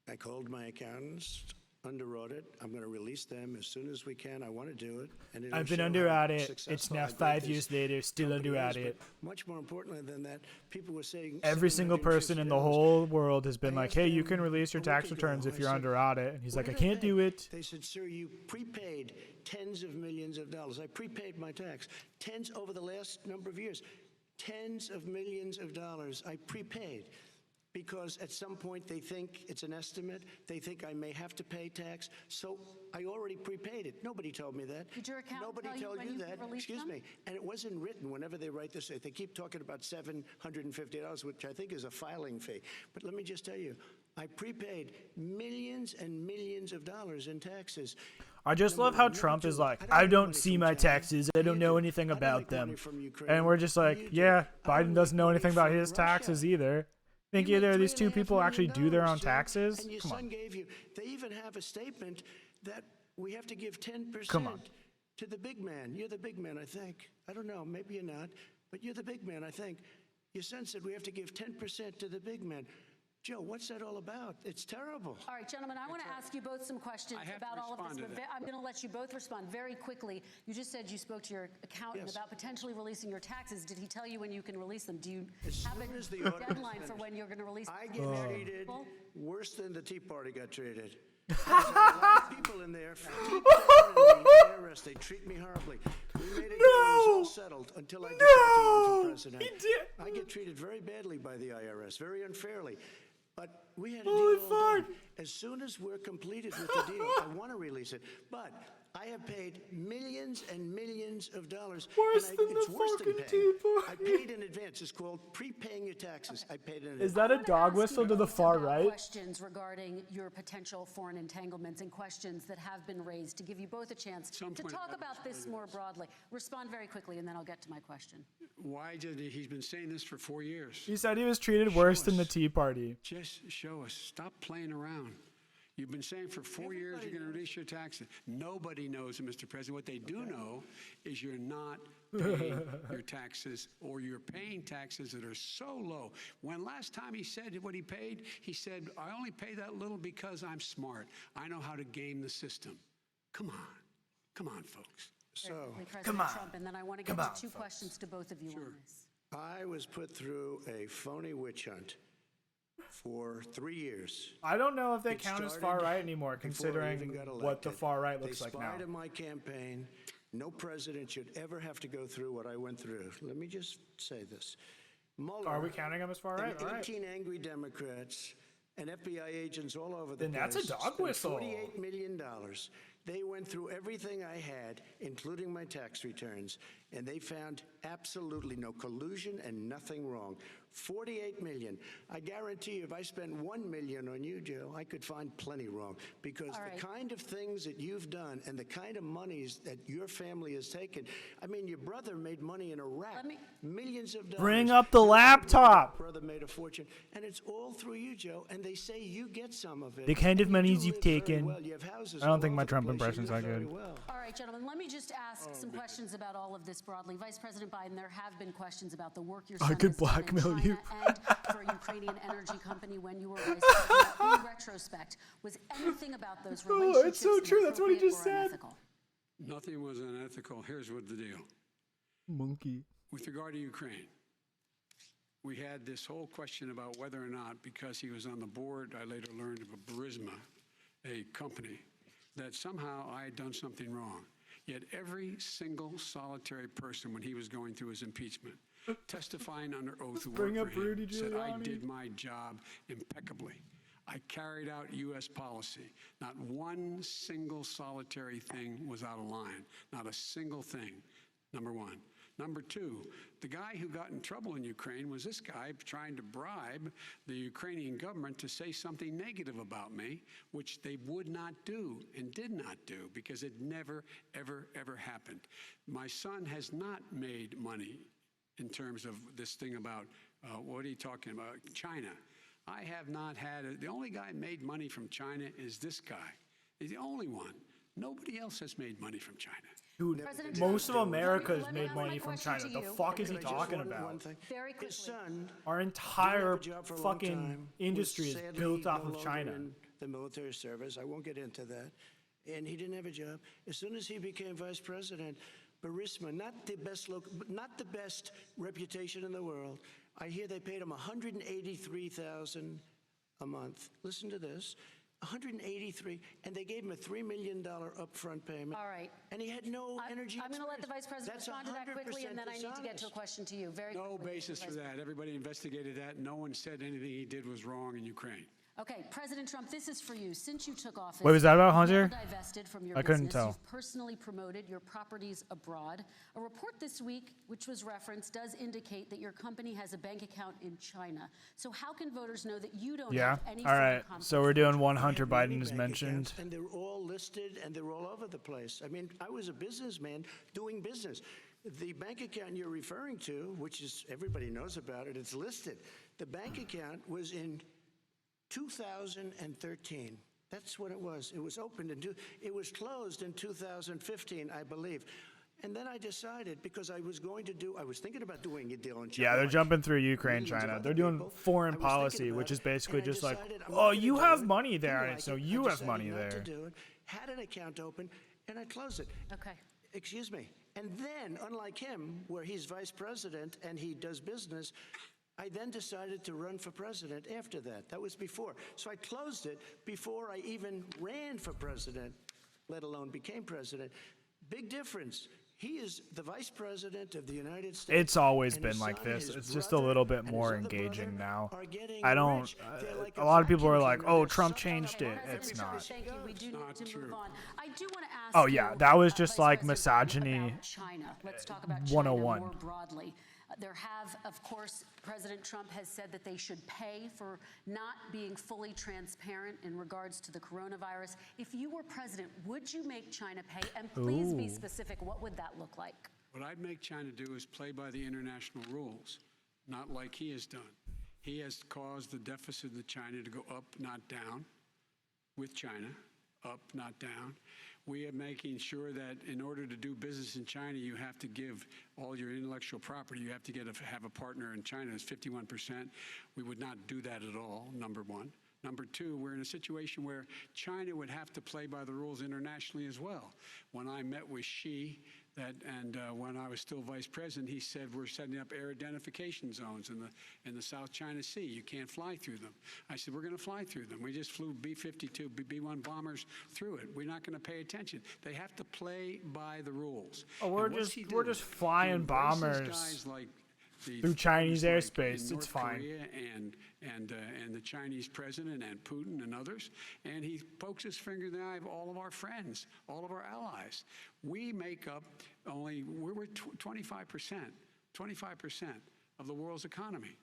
I called my accountants, underwrote it. I'm going to release them as soon as we can. I want to do it. And it'll I've been show under how at it. It's successful now I think 5 this years later, still company under is. at But it. much more importantly than that, people were saying Every single person in the $750. whole world has been I like, asked hey, you them can release your a tax week ago, returns if I you're said, under audit. And he's like, I "What did can't pay?" do it. They said, sir, you prepaid tens of millions of dollars. I prepaid my tax. Tens over the last number of years. Tens of millions of dollars I prepaid. Because at some point they think it's an estimate. They think I may have to pay tax. So I already prepaid it. Nobody told me that. Did your accountant Nobody tell you told when you you that. could release Excuse them? me. And it wasn't written whenever they write this. They keep talking about $750, which I think is a filing fee. But let me just tell you, I prepaid millions and millions of dollars in taxes. I just love how Trump is like, I don't see my taxes. I don't know anything about them. And we're just like, yeah, Biden doesn't know anything about his taxes either. Think either these two people actually do their own taxes? And your Come son on. gave you. They even have a statement that we have to give 10% Come on. to the big man. You're the big man, I think. I don't know. Maybe you're not. But you're the big man, I think. Your son said we have to give 10% to the big man. Joe, what's that all about? It's terrible. All right, gentlemen, I want to ask you both some questions I have about to all of this. respond to that. I'm going to let you both respond very quickly. You just said you spoke to your accountant Yes. about potentially releasing your taxes. Did he tell you when you can release them? Do you As have soon a as the audit is deadline for finished. when you're going to release I them? get treated People? worse than the Tea Party got treated. There's a lot of people in there. Tea Party and the IRS, they treat me horribly. We made it good. It was all settled until I decided to run for president. he did. I get treated very badly by the IRS, very unfairly. But we had a Holy deal all done. fuck. As soon as we're completed with the deal, I want to release it. But I have paid millions and millions of dollars. Worse and than it's the worse than fucking paying. Tea Party. I paid in advance. It's called prepaying your taxes. I paid in advance. Is that a dog whistle to the far right? Questions regarding your potential foreign entanglements and questions that have been raised to give you both a chance Some to point talk I've about this more broadly. Respond very quickly, and then I'll get to my question. Why did he's been saying this for 4 years? He said he was treated worse than the us. Tea Party. Just show us. Stop playing around. You've been saying for 4 years you're going to release your taxes. Nobody knows it, Mr. President. What they do know is you're not paying your taxes, or you're paying taxes that are so low. When last time he said what he paid, he said, I only pay that little because I'm smart. I know how to game the system. Come on. Come on, folks. So President Trump, and then I want to get to two questions to both of you on this. I was put through a phony witch hunt for 3 years. I don't know if they It count as started far right anymore, before I even considering got what the elected. far right looks They like now. spied on my campaign. No president should ever have to go through what I went through. Let me just say this. Mueller Are we counting them as far right? and All right. 18 angry Democrats and FBI agents all over the Then place that's a dog spent whistle. $48 million. They went through everything I had, including my tax returns, and they found absolutely no collusion and nothing wrong. 48 million. I guarantee you, if I spent 1 million on you, Joe, I could find plenty wrong, because the kind of things that you've done and the kind of monies that your family has taken. I mean, your brother made money in Iraq, millions of dollars. Bring up the laptop. Brother made a fortune, and it's all through you, Joe. And they say you get some of it. The kind of and monies you you've do live very taken. well. You have houses I don't all think my over the Trump place. You impression's live that very good. well. All right, gentlemen, let me just ask some questions about all of this broadly. Vice President Biden, there have been questions about the work your son could has done in blackmail China you. and for a Ukrainian energy company when you were vice president. In retrospect, was anything about those relationships it's so true. That's what he just inappropriate or said. unethical? Nothing was unethical. Here's what the deal. Monkey. With regard to Ukraine, we had this whole question about whether or not, because he was on the board, I later learned of a Burisma, a company, that somehow I had done something wrong. Yet every single solitary person, when he was going through his impeachment, testifying under oath to work for him, said I did my job impeccably. I carried out U.S. policy. Not one single solitary thing was out of line. Not a single thing, number one. Number two, the guy who got in trouble in Ukraine was this guy trying to bribe the Ukrainian government to say something negative about me, which they would not do and did not do, because it never, ever, ever happened. My son has not made money in terms of this thing about, what are you talking about, China. I have not had, the only guy made money from China is this guy. He's the only one. Nobody else has made money from China. Dude, most of America has made money from China. The fuck is he talking about? Very quickly. His son Our didn't have entire a job for a long fucking time, industry was is sadly built off no of China. longer in the military service. I won't get into that. And he didn't have a job. As soon as he became vice president, Burisma, not the best reputation in the world. I hear they paid him $183,000 a month. Listen to this. 183, and they gave him a $3 million upfront payment. All right. And he had no energy. I'm going to let the Vice President That's respond to that quickly, and then I need to get to a dishonest. question to you. Very No quickly, basis for Vice that. Everybody investigated that. No one said anything he did was wrong in Ukraine. Okay, President Trump, this is for you. Since you took office, Wait, was that about you've Hunter? never divested from your I couldn't business. tell. You've personally promoted your properties abroad. A report this week, which was referenced, does indicate that your company has a bank account in China. So how can voters know that you don't Yeah. have any All right. conflict So we're doing one I Hunter have many Biden is bank mentioned. accounts, and they're all listed, and they're all over the place. I mean, I was a businessman doing business. The bank account you're referring to, which is everybody knows about it, it's listed. The bank account was in 2013. That's what it was. It was opened it was closed in 2015, I believe. And then I decided, because I was thinking about doing a deal in China. Yeah, they're like jumping through Ukraine, millions of China. other They're doing people. foreign I was thinking policy, about which is it, basically and I just like, decided I'm oh, not gonna you do have it. money there, You and like so it. you I have decided money not there. to do it, had an account open, and I closed it. Okay. Excuse me. And then, unlike him, where he's vice president and he does business, I then decided to run for president after that. That was before. So I closed it before I even ran for president, let alone became president. Big difference. He is the vice president of the United States. It's always and been his like son, this. his It's just a brother, little bit and his more other engaging brother now. are getting I don't. rich. They're like A lot of people are vacuum like, cleaner. "Oh, They're Trump sucking changed up it." President It's Trump, not. thank you. We do not need to true. move on. I do want to ask Oh, yeah, you, that was just Vice like President Biden, misogyny, about China. Let's talk about China 101. more broadly. There have, of course, President Trump has said that they should pay for not being fully transparent in regards to the coronavirus. If you were president, would you make China pay? And please be Ooh. specific. What would that look like? What I'd make China do is play by the international rules, not like he has done. He has caused the deficit of China to go up, not down, with China, up, not down. We are making sure that in order to do business in China, you have to give all your intellectual property. You have to have a partner in China. It's 51%. We would not do that at all, number one. Number two, we're in a situation where China would have to play by the rules internationally as well. When I met with Xi, when I was still vice president, he said we're setting up air identification zones in the South China Sea. You can't fly through them. I said we're going to fly through them. We just flew B-52, B-1 bombers through it. We're not going to pay attention. They have to play by the rules. Oh, we're And what's just he we're doing? just flying He embraces bombers. Guys like through Chinese others like airspace. in It's North fine. Korea and the Chinese president and Putin and others, and he pokes his finger in the eye of all of our friends, all of our allies. We make up we're 25% of the world's economy.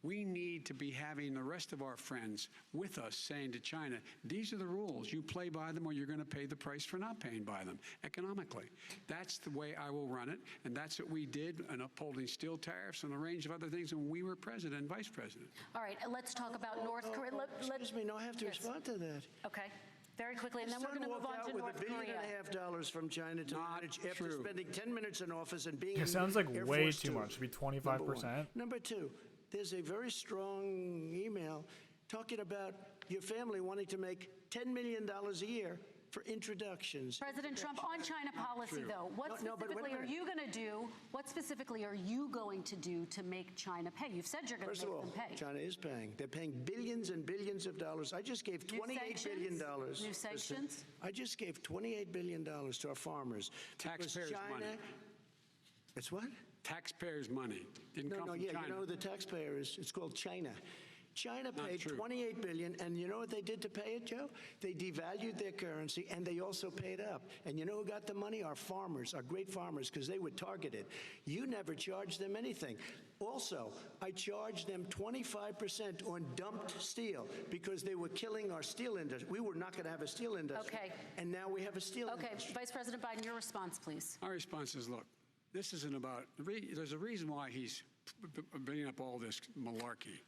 We need to be having the rest of our friends with us saying to China, these are the rules. You play by them or you're going to pay the price for not paying by them economically. That's the way I will run it, and that's what we did in upholding steel tariffs and a range of other things when we were president and vice president. All right, let's talk about North Korea. Excuse me, no, I have to respond to that. Okay. Very quickly, and then we're going to move on to North Korea. $1.5 billion from China to manage after spending 10 minutes in office and being It sounds like Air way Force too Two. much to be 25%. Number two, there's a very strong email talking about your family wanting to make $10 million a year for introductions. President Trump, on China policy, though, what No, but wait a specifically are minute. you going to do? What specifically are you going to do to make China pay? You've said you're going First to of make all, them pay. China is paying. They're paying billions and billions of dollars. I just gave $28 billion. New sanctions? I just gave $28 billion to our farmers. because Taxpayers' China, money. It's what? Taxpayers' money. Didn't come from Yeah, China. you know who the taxpayer is? It's called China. China Not paid true. $28 billion, and you know what they did to pay it, Joe? They devalued their currency, and they also paid up. And you know who got the money? Our farmers, our great farmers, because they were targeted. You never charged them anything. Also, I charged them 25% on dumped steel because they were killing our steel industry. We were not going to have a steel industry. Okay. And now we have a steel Okay, industry. Vice President Biden, your response, please. My response is, look, this isn't about, there's a reason why he's bringing up all this malarkey.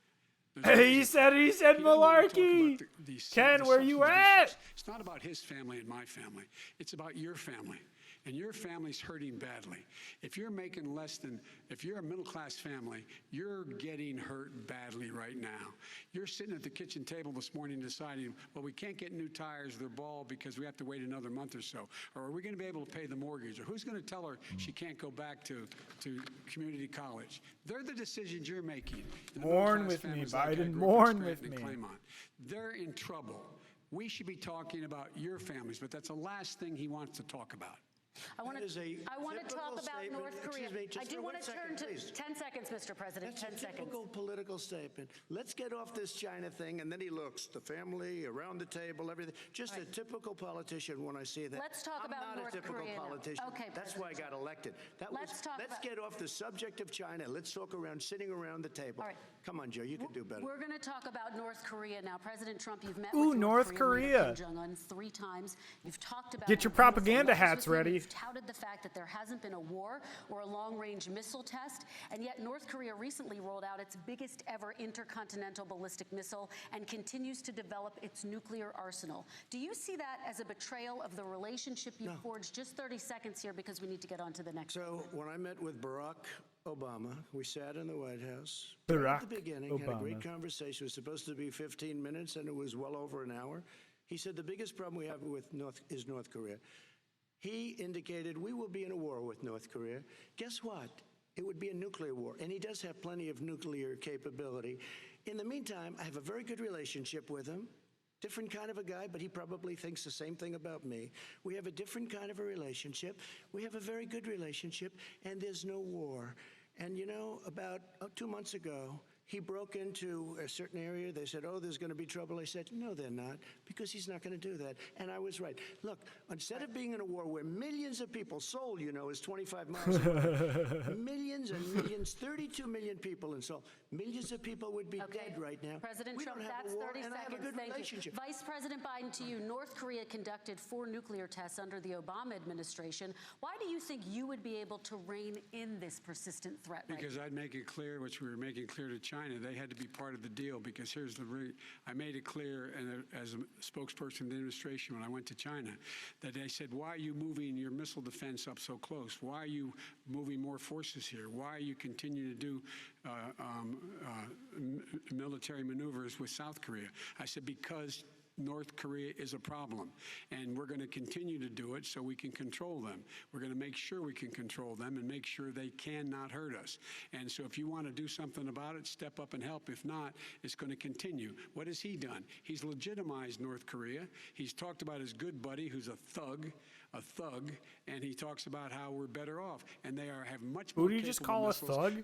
He said He doesn't wanna talk malarkey. about Ken, the where you substance at? issues. It's not about his family and my family. It's about your family. And your family's hurting badly. If you're making less than, if you're a middle-class family, you're getting hurt badly right now. You're sitting at the kitchen table this morning deciding, well, we can't get new tires, they're bald because we have to wait another month or so. Or are we going to be able to pay the mortgage? Or who's going to tell her she can't go back to community college? They're the decisions you're making. The Mourn middle-class with me, families like I Biden, grew up in mourn Scranton with and me. Claymont. They're in trouble. We should be talking about your families, but that's the last thing he wants to talk about. I want That is a to talk typical about statement. North Korea. Excuse me, just I do for want 1 to turn second, to please. 10 seconds, Mr. President. That's 10 a seconds. typical political statement. Let's get off this China thing, and then he looks, the family, around the table, everything. Just a typical politician when I see that. Let's talk about I'm not North a typical Korea now. politician. Okay, That's why I got elected. Let's get off the subject of China. Let's talk around sitting around the table. All right. Come on, Joe, you can do better. We're going to talk about North Korea now. President Trump, you've met Ooh, with North Korea. leader Kim Jong-un 3 times. You've talked about Get your it. propaganda You've met hats with him. ready. You've touted the fact that there hasn't been a war or a long-range missile test, and yet North Korea recently rolled out its biggest ever intercontinental ballistic missile and continues to develop its nuclear arsenal. Do you see that as a betrayal of the relationship you forged? Just 30 seconds here because we need to get on to the next. So when I met with Barack Obama, we sat in the White House. Barack Right at the beginning, had a great Obama. conversation. It was supposed to be 15 minutes, and it was well over an hour. He said the biggest problem we have with North Korea. He indicated we will be in a war with North Korea. Guess what? It would be a nuclear war, and he does have plenty of nuclear capability. In the meantime, I have a very good relationship with him. Different kind of a guy, but he probably thinks the same thing about me. We have a different kind of a relationship. We have a very good relationship, and there's no war. And you know, about 2 months ago, he broke into a certain area. They said, oh, there's going to be trouble. I said, no, they're not, because he's not going to do that. And I was right. Look, instead of being in a war where millions of people, Seoul, you know, is 25 miles away, millions and millions, 32 million people in Seoul, millions of people would be dead right now. President we Trump, don't have that's a war, 30 and seconds. I have a good Thank relationship. you. Vice President Biden, to you, North Korea conducted 4 nuclear tests under the Obama administration. Why do you think you would be able to rein in this persistent threat right Because I'd make it clear, which we were making clear to China, they had to be part of the deal. Because here's I made it clear, and as a spokesperson of the administration when I went to China, that they said, why are you moving your missile defense up so close? Why are you moving more forces here? Why are you continuing to do military maneuvers with South Korea? I said, because North Korea is a problem, and we're going to continue to do it so we can control them. We're going to make sure we can control them and make sure they cannot hurt us. And so if you want to do something about it, step up and help. If not, it's going to continue. What has he done? He's legitimized North Korea. He's talked about his good buddy, who's a thug, a thug, and he talks about how we're better off, and they have much Who more. did you just capable call a missiles, thug?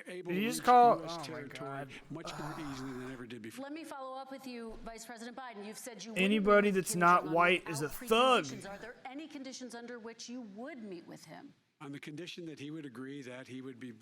Able Did to you just reach call- US oh my territory God. much more easily than ever did before. Let me follow up with you, Vice President Biden. You've said you Anybody wouldn't meet with that's Kim not Jong-un white without is a thug. preconditions. Are there any conditions under which you would meet with him? On the condition that he would agree that he would be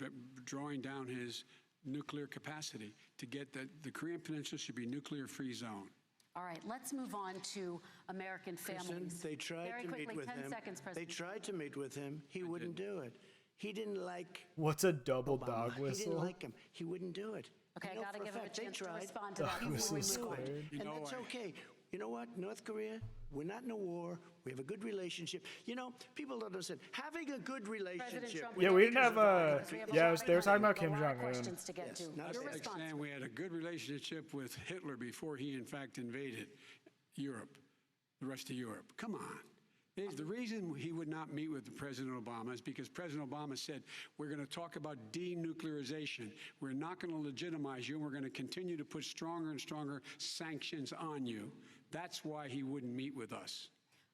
drawing down his nuclear capacity to get the Korean Peninsula should be nuclear-free zone. All right, let's move on to American Kristen, families. they tried Very to quickly, meet with 10 him. seconds, They President. tried to meet with him. He wouldn't do it. He didn't like What's a double Obama. dog He didn't whistle? like him. He wouldn't do it. Okay, I You know got to for give him a fact they chance to tried. respond to that Dog before we whistle move on. squared. You And know, that's I- okay. You know what? North Korea, we're not in a war. We have a good relationship. You know, people don't understand. Having a good relationship. Trump, with Yeah, we we leaders didn't have of our a. country is Yeah, they were very talking about a Kim lot of Jong Un. questions to get Yes, to. not Your a- like response. saying we had a good relationship with Hitler before he, in fact, invaded Europe, the rest of Europe. Come on. The reason he would not meet with President Obama is because President Obama said, we're going to talk about denuclearization. We're not going to legitimize you, and we're going to continue to put stronger and stronger sanctions on you. That's why he wouldn't meet with us.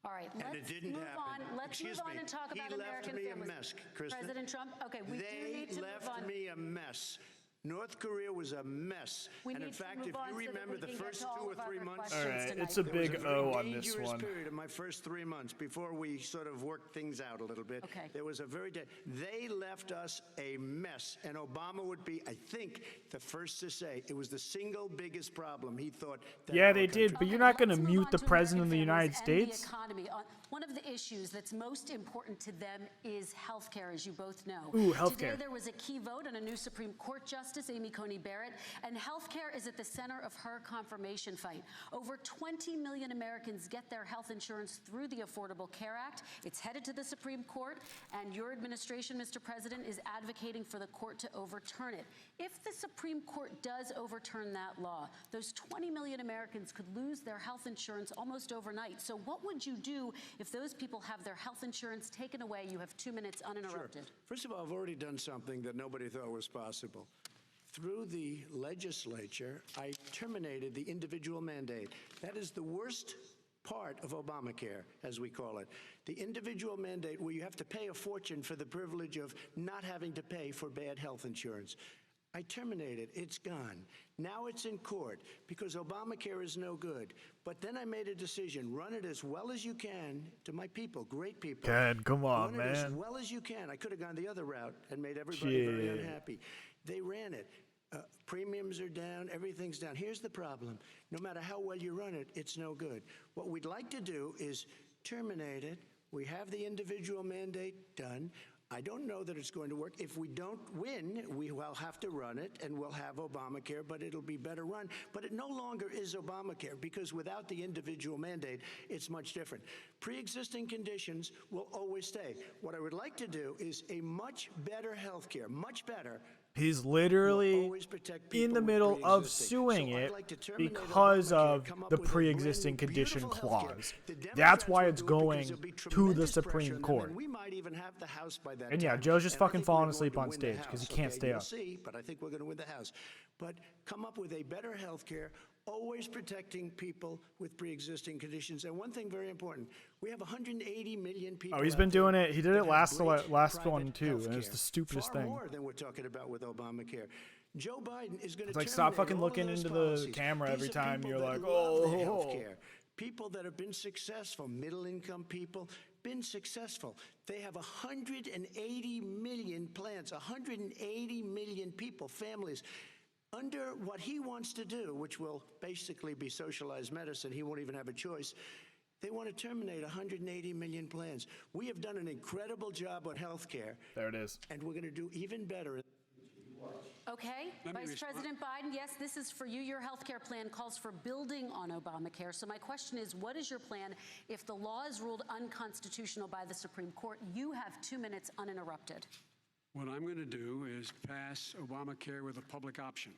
All right, And it let's didn't move happen. on. Let's Excuse move on me. and talk He about left American me a families. mess, Kristen. President Trump, okay, we do They need to move left on. me a mess. North Korea was a mess. We And in need to fact, move if on you so that remember we the can get first to all 2 or of our 3 other months, questions All right, tonight. it's a there was big very O on this dangerous one. period of my first 3 months before we sort of worked things out a little bit. Okay. There was a they left us a mess. And Obama would be, I think, the first to say it was the single biggest problem he thought. That Yeah, our they country did, but Okay, you're not going to let's move mute on the to president of the American United families and States. The economy. One of the issues that's most important to them is health care, as you both know. Ooh, healthcare. Today there was a key vote on a new Supreme Court Justice, Amy Coney Barrett, and health care is at the center of her confirmation fight. Over 20 million Americans get their health insurance through the Affordable Care Act. It's headed to the Supreme Court, and your administration, Mr. President, is advocating for the court to overturn it. If the Supreme Court does overturn that law, those 20 million Americans could lose their health insurance almost overnight. So what would you do if those people have their health insurance taken away? You have 2 minutes uninterrupted. Sure. First of all, I've already done something that nobody thought was possible. Through the legislature, I terminated the individual mandate. That is the worst part of Obamacare, as we call it. The individual mandate where you have to pay a fortune for the privilege of not having to pay for bad health insurance. I terminated. It's gone. Now it's in court because Obamacare is no good. But then I made a decision. Run it as well as you can to my people, great people. Ken, come on, Run it as man. well as you can. I could have gone the other route and made everybody very Shit. unhappy. They ran it. Premiums are down. Everything's down. Here's the problem. No matter how well you run it, it's no good. What we'd like to do is terminate it. We have the individual mandate done. I don't know that it's going to work. If we don't win, we will have to run it, and we'll have Obamacare, but it'll be better run. But it no longer is Obamacare, because without the individual mandate, it's much different. Pre-existing conditions will always stay. What I would like to do is a much better health care, much better. He's will literally always protect in people the with middle of pre-existing. suing So I'd it like to terminate because Obamacare, of come up the with a pre-existing brand new, condition beautiful healthcare. clause. The That's Democrats why will it's do it because going there'll be to the tremendous pressure Supreme on them, Court. and we might even have the House by that And yeah, time. Joe's just And I fucking think falling we're asleep going on to win the stage 'cause he House, can't okay? stay You'll up. see, but I think we're going to win the House. But come up with a better health care, always protecting people with pre-existing conditions. And one thing very important, we have 180 million people. Oh, he's out been doing there it. He did that it have last great one private too, and it's healthcare. the stupidest Far thing. more than we're talking about with Obamacare. Joe Biden is going to It's like, stop fucking looking into the camera every time you're like, oh. Healthcare. People that have been successful, middle-income people, been successful. They have 180 million plans, 180 million people, families. Under what he wants to do, which will basically be socialized medicine, he won't even have a choice. They want to terminate 180 million plans. We have done an incredible job on health care. There it is. And we're going to do even better. Okay, Let me Vice respond. President Biden, yes, this is for you. Your health care plan calls for building on Obamacare. So my question is, what is your plan if the law is ruled unconstitutional by the Supreme Court? You have 2 minutes uninterrupted. What I'm going to do is pass Obamacare with a public option.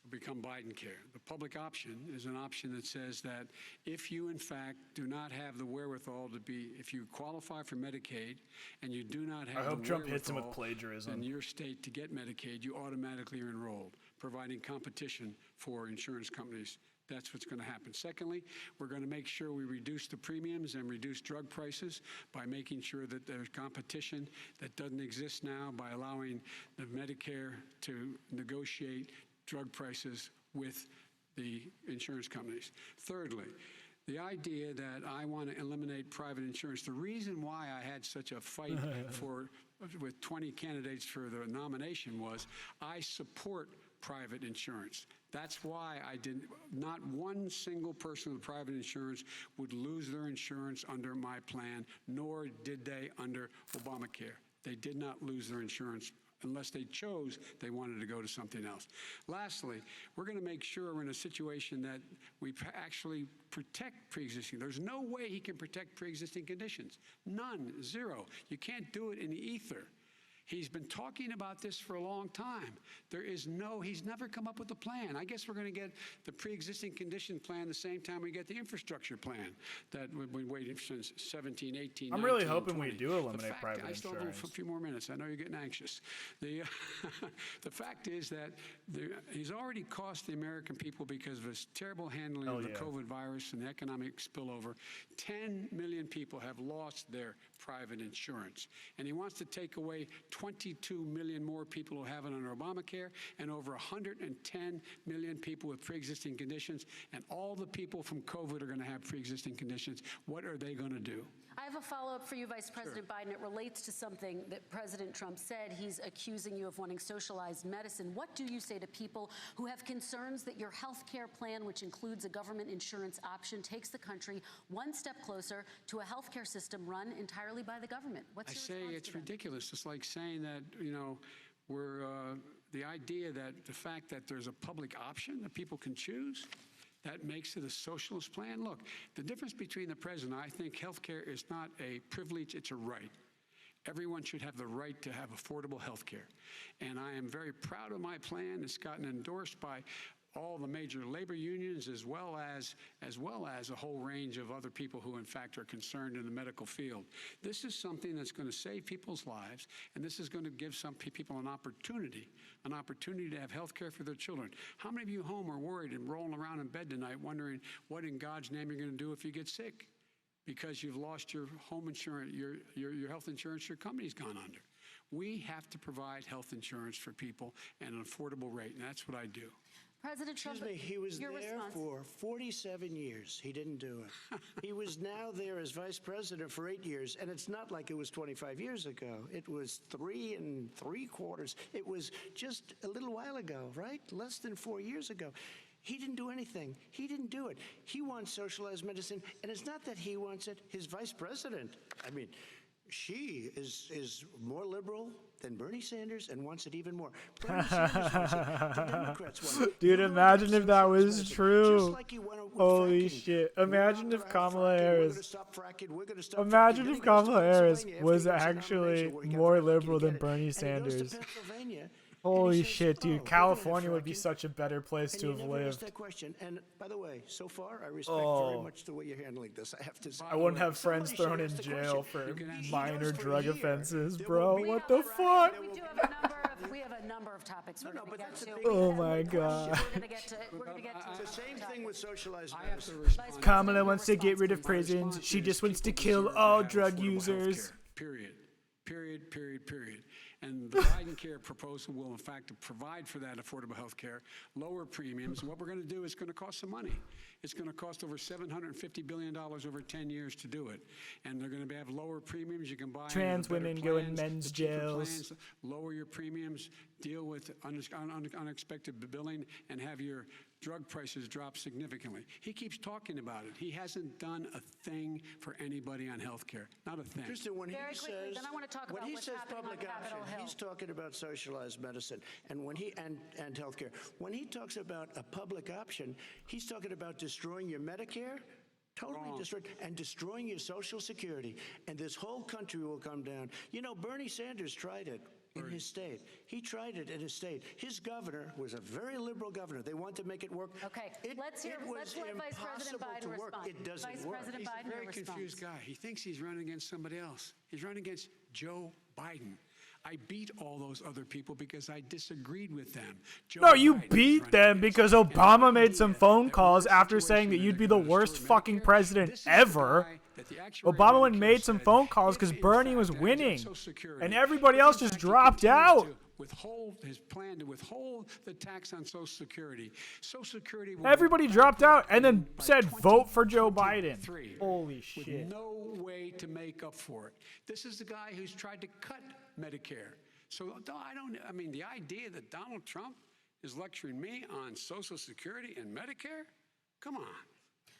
It'll become Biden care. The public option is an option that says that if you, in fact, do not have the wherewithal to be, if you qualify for Medicaid and you do not have hope the Trump hits him with wherewithal plagiarism. in your state to get Medicaid, you automatically are enrolled, providing competition for insurance companies that's what's going to happen. Secondly, we're going to make sure we reduce the premiums and reduce drug prices by making sure that there's competition that doesn't exist now by allowing the Medicare to negotiate drug prices with the insurance companies. Thirdly, the idea that I want to eliminate private insurance, the reason why I had such a fight with 20 candidates for the nomination was I support private insurance. That's why not one single person with private insurance would lose their insurance under my plan, nor did they under Obamacare. They did not lose their insurance unless they chose they wanted to go to something else. Lastly, we're going to make sure we're in a situation that we actually protect pre-existing. There's no way he can protect pre-existing conditions. None, zero. You can't do it in the ether. He's been talking about this for a long time. He's never come up with a plan. I guess we're going to get the pre-existing condition plan the same time we get the infrastructure plan that we've been waiting since 17, 18, I'm 19, really hoping 20. we do eliminate private I still have insurance. a few more minutes. I know you're getting anxious. The fact is that he's already cost the American people, because of his terrible handling of the COVID virus and the economic spillover, 10 million people have lost their private insurance. And he wants to take away 22 million more people who have it under Obamacare, and over 110 million people with pre-existing conditions, and all the people from COVID are going to have pre-existing conditions. What are they going to do? I have a follow-up for you, Vice President Biden. It relates to something that President Trump said. He's accusing you of wanting socialized medicine. What do you say to people who have concerns that your health care plan, which includes a government insurance option, takes the country one step closer to a health care system run entirely by the government? What's your response to it's them? ridiculous. It's like saying that, the idea that the fact that there's a public option that people can choose, that makes it a socialist plan. Look, the difference between the president, I think health care is not a privilege, it's a right. Everyone should have the right to have affordable health care. And I am very proud of my plan. It's gotten endorsed by all the major labor unions, as well as a whole range of other people who, in fact, are concerned in the medical field. This is something that's going to save people's lives, and this is going to give some people an opportunity to have health care for their children. How many of you home are worried and rolling around in bed tonight wondering what in God's name you're going to do if you get sick? Because you've lost your home insurance, your health insurance, your company's gone under. We have to provide health insurance for people at an affordable rate, and that's what I do. President Trump, Excuse me, he was there response. for 47 years. He didn't do it. He was now there as vice president for 8 years, and it's not like it was 25 years ago. It was 3 3/4. It was just a little while ago, right? Less than 4 years ago. He didn't do anything. He didn't do it. He wants socialized medicine, and it's not that he wants it. His vice president, I mean, she is more liberal than Bernie Sanders and wants it even more. Bernie Sanders wants it. The Democrats want it. Dude, imagine if that was true. Holy shit. Imagine if Kamala Harris was actually more liberal than Bernie Sanders. Holy shit, dude. California would be such a better place to have lived. That question. And by the way, so far, I respect very much the way you're handling this. I have to say. I wouldn't have friends thrown in jail for minor drug offenses, bro. What the fuck? We have a number of topics we're going to get to. Oh my god. We're going to get to It's the same thing with socialized medicine. Kamala wants to get rid of prisons. She just wants to kill all drug users. Period. And the Biden care proposal will, in fact, provide for that affordable health care, lower premiums. And what we're going to do is going to cost some money. It's going to cost over $750 billion over 10 years to do it. And they're going to have lower premiums. You can buy trans women go in men's jails. Plans, lower your premiums, deal with unexpected billing, and have your drug prices drop significantly. He keeps talking about it. He hasn't done a thing for anybody on health care. Not a thing. Kristen, when Very he quickly, says, then I want to talk about what's happening on public Capitol option, Hill. he's talking about socialized medicine and and healthcare. When he talks about a public option, he's talking about destroying your Medicare, totally destroyed, and destroying your Social Security. And this whole country will come down. You know, Bernie Sanders tried it in his state. He tried it in his state. His governor was a very liberal governor. They wanted to make it work. Okay, let's let Vice President Biden respond. It doesn't work. President He's Biden, a very confused guy. He thinks he's running against somebody else. He's running against Joe Biden. I beat all those other people because I disagreed with them. Joe No, you Biden is beat running them against. because And the Obama made some idea phone that calls we're in a after saying that situation you'd be they're the gonna worst destroy fucking Medicare. president This is the ever. guy that the actuary Obama Medicare made some said, phone calls if because in Bernie fact, was and winning. Social Security, And everybody if in else just fact he dropped continues out. to withhold his plan to withhold the tax on Social Security. Social Security will Everybody be dropped out and then by said, vote for Joe Biden. 2023, Holy shit. With no way to make up for it. This is the guy who's tried to cut Medicare. So I mean, the idea that Donald Trump is lecturing me on Social Security and Medicare? Come on.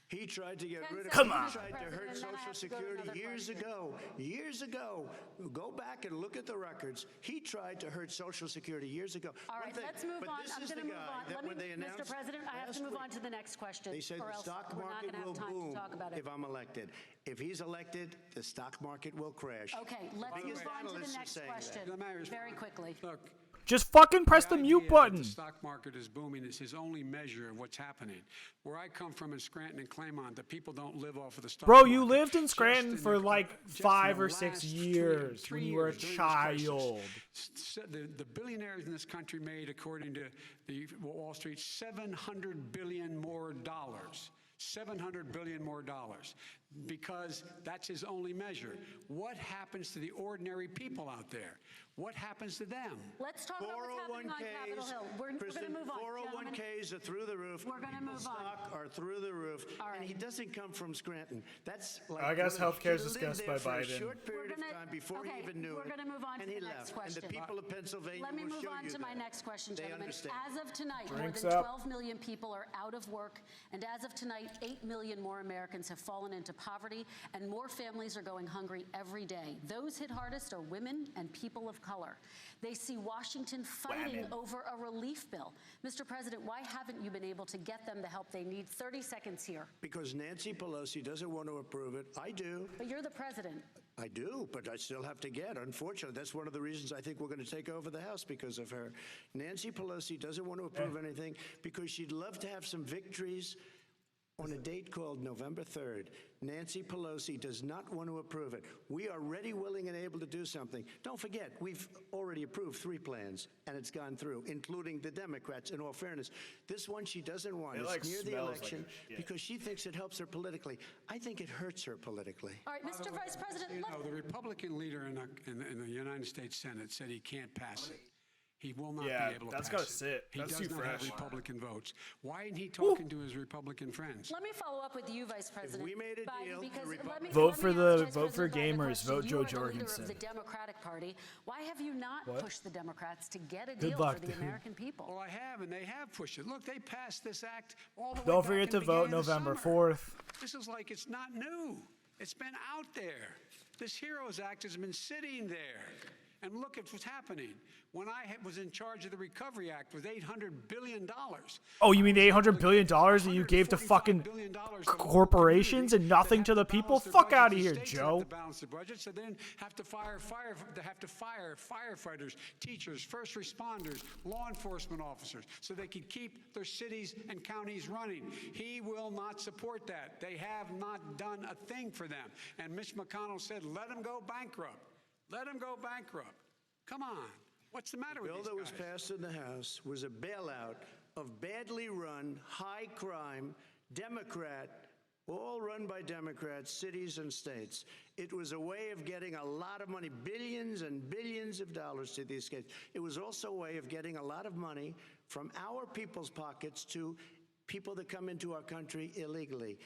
He tried to get rid of Come it. on. He tried to hurt Social Security years ago. Years ago. Go back and look at the records. He tried to hurt Social Security years ago. All right, let's move on. I'm going to move on. Mr. President, I have to move on to the next question. They said or the else stock we're not market gonna will have time boom to talk about it. if I'm elected. If he's elected, the stock market will crash. Okay, let's Biggest move on to analysts the are next saying that. question very quickly. Look, Just fucking press the idea mute that button. The stock market is booming is his only measure of what's happening. Where I come from in Scranton and Claymont, the people don't live off of the stock Bro, market. you lived in Just Scranton in for the- like just in 5 the or 6 last years three when you were a years during this crisis, child. The billionaires in this country made, according to the Wall Street, $700 billion more dollars. $700 billion more dollars, because that's his only measure. What happens to the ordinary people out there? What happens to them? Let's talk about what's happening on Capitol Hill. We're going to move on. 401ks are through the roof. We're gonna People's move on. stock are through the roof. All right. And he doesn't come from Scranton. That's like I guess one of- healthcare is he lived discussed there by for a Biden. short period We're of gonna- time before okay, he even knew we're it. gonna move on to and the he next left. question. And the people of Pennsylvania Let me will move show on you to my that. next question, They gentlemen. understand. As of tonight, Drinks more than up. 12 million people are out of work, and as of tonight, 8 million more Americans have fallen into poverty, and more families are going hungry every day. Those hit hardest are women and people of color. They see Washington fighting over a relief bill. Mr. President, why haven't you been able to get them the help they need? 30 seconds here. Because Nancy Pelosi doesn't want to approve it. I do. But you're the president. I do, but I still have to get. Unfortunately, that's one of the reasons I think we're going to take over the House, because of her. Nancy Pelosi doesn't want to approve anything because she'd love to have some victories on a date called November 3rd. Nancy Pelosi does not want to approve it. We are ready, willing, and able to do something. Don't forget, we've already approved 3 plans, and it's gone through, including the Democrats, in all fairness. This one she doesn't want. It, It's like, near the smells like election shit. because she thinks it helps her politically. I think it hurts her politically. All right, Mr. Vice President, You know, the Republican leader in the United States Senate said he can't pass it. He will not Yeah, be able to that's pass gotta it. sit. He That's does too not have fresh. Republican votes. Why isn't he talking to his Republican friends? let me follow up with you, Vice President. we made a Biden, deal, the because Republicans- Vote let for me the- ask Vice vote for President Biden a gamers, question. vote You Joe are the leader Jorgensen. of the Democratic Party. Why have you not What? pushed the Democrats to get a Good deal luck, for the dude. American people? Well, I have, and they have pushed it. Look, they passed this act all the way Don't back forget in to the vote beginning of the November summer. 4th. This is like it's not new. It's been out there. This HEROES Act has been sitting there. And look at what's happening. When I was in charge of the Recovery Act with $800 billion. Oh, you mean the $800 billion that you gave to fucking $145 billion to the local corporations and community nothing that to have the to people? balance their Fuck budgets. outta The here, states Joe. have to balance their budgets, so then have to fire firefighters, teachers, first responders, law enforcement officers, so they can keep their cities and counties running. He will not support that. They have not done a thing for them. And Mitch McConnell said, let them go bankrupt. Let them go bankrupt. Come on. What's the matter with The these bill that was guys? passed in the House was a bailout of badly run, high-crime, Democrat, all run by Democrats, cities and states. It was a way of getting a lot of money, billions and billions of dollars to these states. It was also a way of getting a lot of money from our people's pockets to people that come into our country illegally.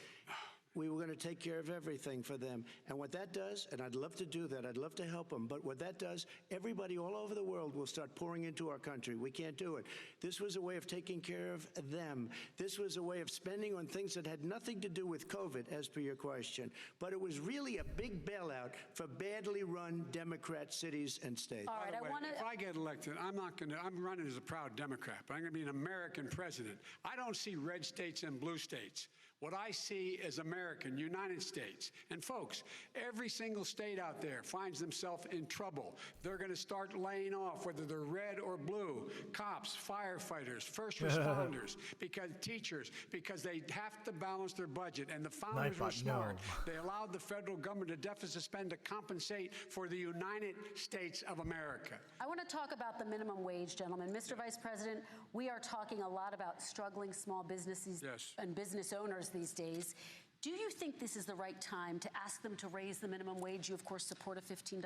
We were going to take care of everything for them. And what that does, and I'd love to do that, I'd love to help them, but what that does, everybody all over the world will start pouring into our country. We can't do it. This was a way of taking care of them. This was a way of spending on things that had nothing to do with COVID, as per your question. But it was really a big bailout for badly run Democrat cities and states. All right, By the I way, want if to. I get elected, I'm running as a proud Democrat, but I'm going to be an American president. I don't see red states and blue states. what I see as American, United States. And folks, every single state out there finds themselves in trouble. They're going to start laying off, whether they're red or blue, cops, firefighters, first responders, because teachers, because they have to balance their budget. And the founders were smart. They allowed the federal government to deficit spend to compensate for the United States of America. I want to talk about the minimum wage, gentlemen. Mr. Vice President, we are talking a lot about struggling small businesses and business owners these days. Do you think this is the right time to ask them to raise the minimum wage? You, of course, support a $15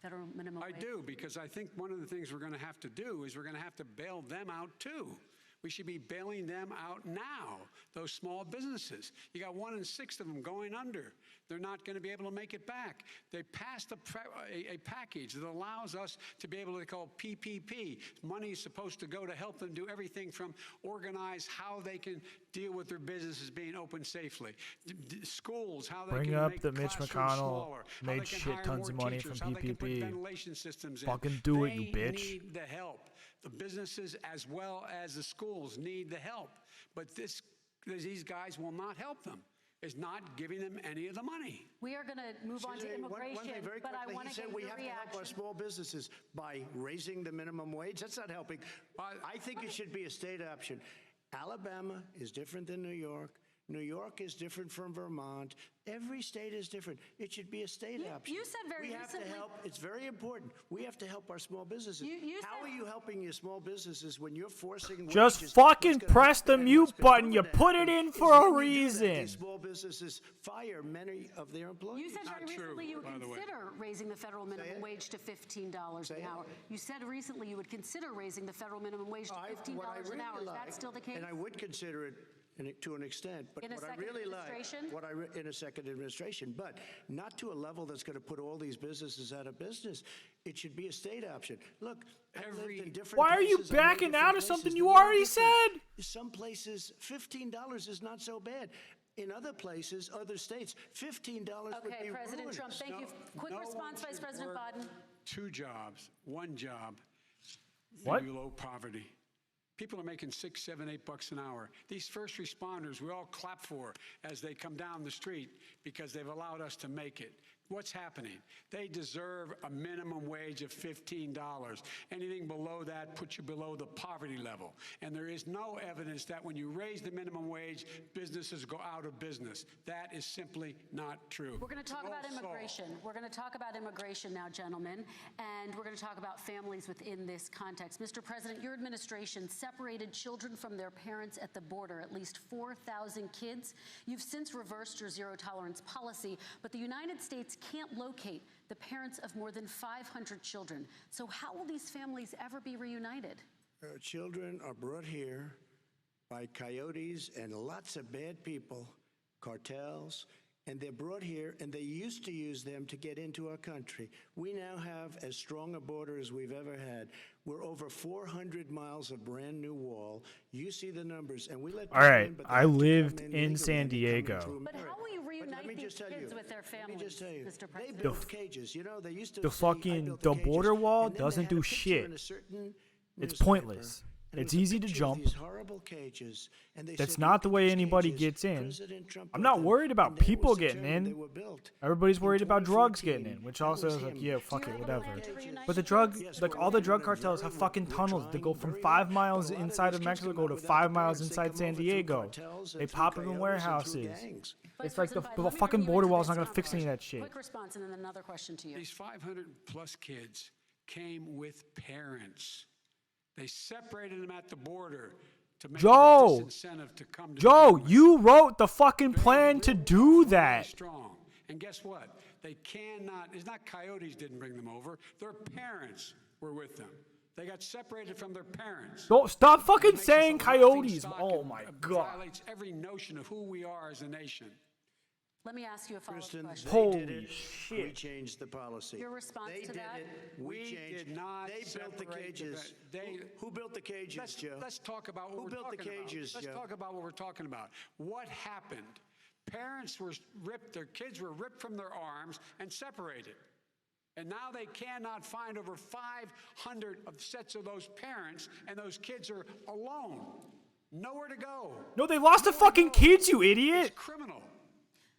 federal minimum wage. I do, because I think one of the things we're going to have to do is we're going to have to bail them out, too. We should be bailing them out now, those small businesses. You got 1 in 6 of them going under. They're not going to be able to make it back. They passed a package that allows us to be able to call PPP. Money is supposed to go to help them do everything from organize how they can deal with their businesses being open safely. Schools, how they Bring can up make that Mitch classrooms McConnell smaller, made how they can shit hire tons of more money teachers, from how they can put PPP. ventilation systems in. Fucking do it, you bitch. They need the help. The businesses as well as the schools need the help. But these guys will not help them. It's not giving them any of the money. We are going to move on to immigration, one thing very but I quickly, want he to said get we your have to help our reaction. small businesses by raising the minimum wage. That's not helping. I think it should be a state option. Alabama is different than New York. New York is different from Vermont. Every state is different. It should be a state option. You said very we have recently. to help. It's very important. We have to help our small businesses. How are you helping your small businesses when you're forcing Just wages? fucking What's gonna press the happen, and mute what's been button. You proven to put it happen in is for a when you do that, reason. these small businesses fire many of their employees. You said very recently you would by the way. consider raising the federal minimum wage to $15 an hour. You said recently you would consider raising the federal minimum wage to $15 What I an hour. really Is that like, still the case? and I would consider it to an extent, but In a what I second really like, administration? in a second administration, but not to a level that's going to put all these businesses out of business. It should be a state option. Look, I've lived in different Why are you places. I know backing different out of places. something They're you all already different. said? Some places, $15 is not so bad. In other places, other states, $15 would Okay, be President ruinous. Trump, thank you. Quick response, Vice President Biden. 2 jobs, 1 job, What? below poverty. People are making $6, $7, $8 an hour. These first responders, we all clap for as they come down the street because they've allowed us to make it. What's happening? They deserve a minimum wage of $15. Anything below that puts you below the poverty level. And there is no evidence that when you raise the minimum wage, businesses go out of business. That is simply not true. We're going to talk about immigration. We're going to talk about immigration now, gentlemen, and we're going to talk about families within this context. Mr. President, your administration separated children from their parents at the border, at least 4,000 kids. You've since reversed your zero-tolerance policy, but the United States can't locate the parents of more than 500 children. So how will these families ever be reunited? Children are brought here by coyotes and lots of bad people, cartels, and they're brought here, and they used to use them to get into our country. We now have as strong a border as we've ever had. We're over 400 miles of brand new wall. You see the numbers, and we let people All right, in, but they I have to come lived in in legally, San and they come in Diego. through But America. how will you But let reunite me these just tell kids you, with their let me families, just tell you, Mr. they President? built cages. You know, they used to The say, "I fucking built the cages," border wall and then they doesn't had a do picture shit. in a certain It's newspaper, pointless. and it It's was a easy to picture of jump. these horrible cages, and they That's said, not "Look the at way these anybody cages. gets in. President Trump I'm built not them, worried about and that people was the getting term in. they were built. Everybody's In worried about drugs getting 2014, in, which that also was is like, him. yeah, fuck Do you it, have a whatever. plan to reunite But the the drug, kids? like all the drug cartels have fucking tunnels that go from 5 miles inside of Mexico to 5 miles inside San Diego. They pop up in warehouses. It's like the President Biden, let me fucking bring you border into wall's this not gonna fix any of that shit. Quick response, and then another question to you. These 500+ kids came with parents. They separated them at the border to make it a Joe, disincentive to come to Joe, begin with. you wrote the fucking Very plan to good, do really that. strong. And guess what? They cannot, it's not coyotes didn't bring them over. Their parents were with them. They got separated from their parents. Don't stop It fucking makes us saying a laughing coyotes. stock Oh and my god. violates every notion of who we are as a nation. Let me ask you a follow-up Kristen, question. they Holy did it. We shit. changed the policy. Your response they to did that? It. We changed. did not They built the separate the cages. Who built the cages, Joe? Let's talk about what Who we're built the talking cages, about. Let's Joe? talk about what we're talking about. What happened? Parents were ripped, their kids were ripped from their arms and separated. And now they cannot find over 500 of sets of those parents, and those kids are alone. Nowhere to go. No, they lost the fucking kids, you idiot. It's criminal.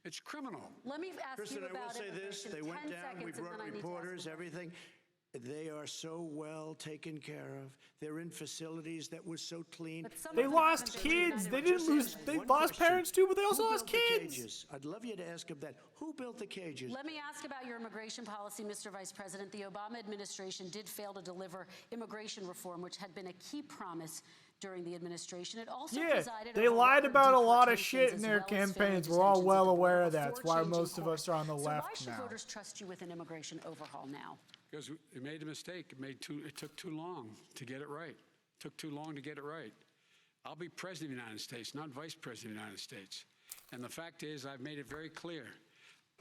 It's criminal. Let me ask Kristen, you I will about say this. immigration. They went 10 down. We seconds, and brought then I need to ask reporters, you. everything. They are so well taken care of. They're in facilities that were so clean. But some They of them lost haven't been kids. united They with didn't just lose. anything. They One lost question. parents too, but they also Who lost built the kids. cages? I'd love you to ask him that. Who built the cages? Let me ask about your immigration policy, Mr. Vice President. The Obama administration did fail to deliver immigration reform, which had been a key promise during the administration. It also Yeah, presided they over lied record about a lot of deportations shit in as their well as family campaigns. We're all detentions well at the aware border of that. That's before why changing most of us are on the course. So why left should now. voters trust you with an immigration overhaul now? Because we made a mistake. It took too long to get it right. It took too long to get it right. I'll be president of the United States, not vice president of the United States. And the fact is, I've made it very clear.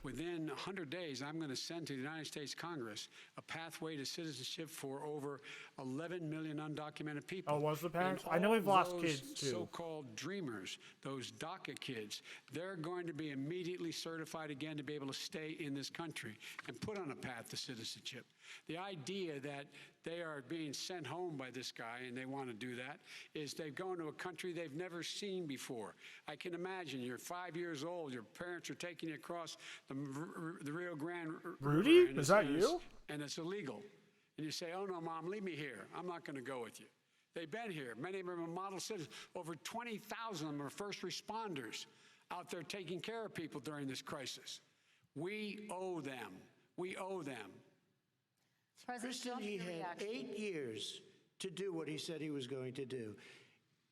Within 100 days, I'm going to send to the United States Congress a pathway to citizenship for over 11 million undocumented people. Oh, was the And parents? I know all we've lost those kids, too. So-called dreamers, those DACA kids, they're going to be immediately certified again to be able to stay in this country and put on a path to citizenship. The idea that they are being sent home by this guy, and they want to do that, is they've gone to a country they've never seen before. I can imagine you're 5 years old, your parents are taking you across the Rio Grande Rudy? River, and Is that it's- you? And it's illegal. And you say, oh no, Mom, leave me here. I'm not going to go with you. They've been here. Many of them are model citizens. Over 20,000 of them are first responders out there taking care of people during this crisis. We owe them. We owe them. President Kristen, Trump, he your had reaction. 8 years to do what he said he was going to do.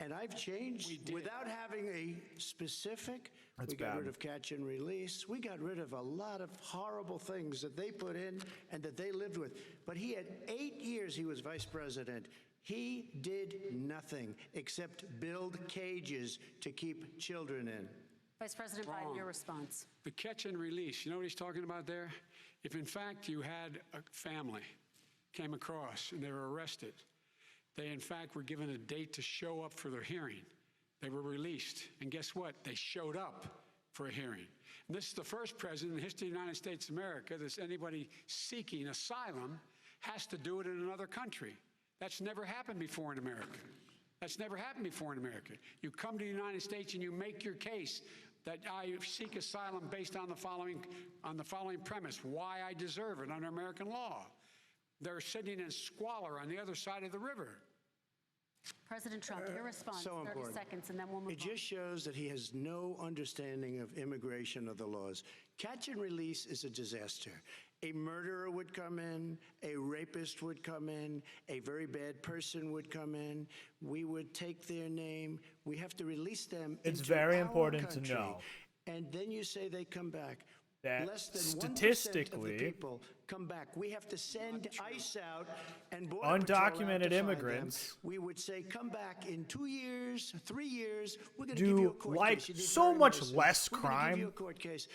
And I've changed without having a specific. That's we got bad. rid of catch and release. We got rid of a lot of horrible things that they put in and that they lived with. But he had 8 years he was vice president. He did nothing except build cages to keep children in. Vice President Biden, your response. The catch and release, you know what he's talking about there? If in fact you had a family came across and they were arrested, they in fact were given a date to show up for their hearing. They were released, and guess what? They showed up for a hearing. And this is the first president in the history of the United States of America that anybody seeking asylum has to do it in another country. That's never happened before in America. That's never happened before in America. You come to the United States and you make your case that I seek asylum based on the following premise: why I deserve it under American law. They're sitting in squalor on the other side of the river. President Trump, your response. So 30 important. seconds, and then we'll move It on. just shows that he has no understanding of immigration or the laws. Catch and release is a disaster. A murderer would come in, a rapist would come in, a very bad person would come in. We would take their name. We have to release them. It's into very our important to country. know And then you say they come back. that Less than 1% of the statistically, people come back. We have to send ICE out and Border Patrol out to undocumented find them. immigrants We would say, come back in 2 years, 3 years. We're going to give you a do court like case. You did so very much nice. less We're gonna give you a crime court case.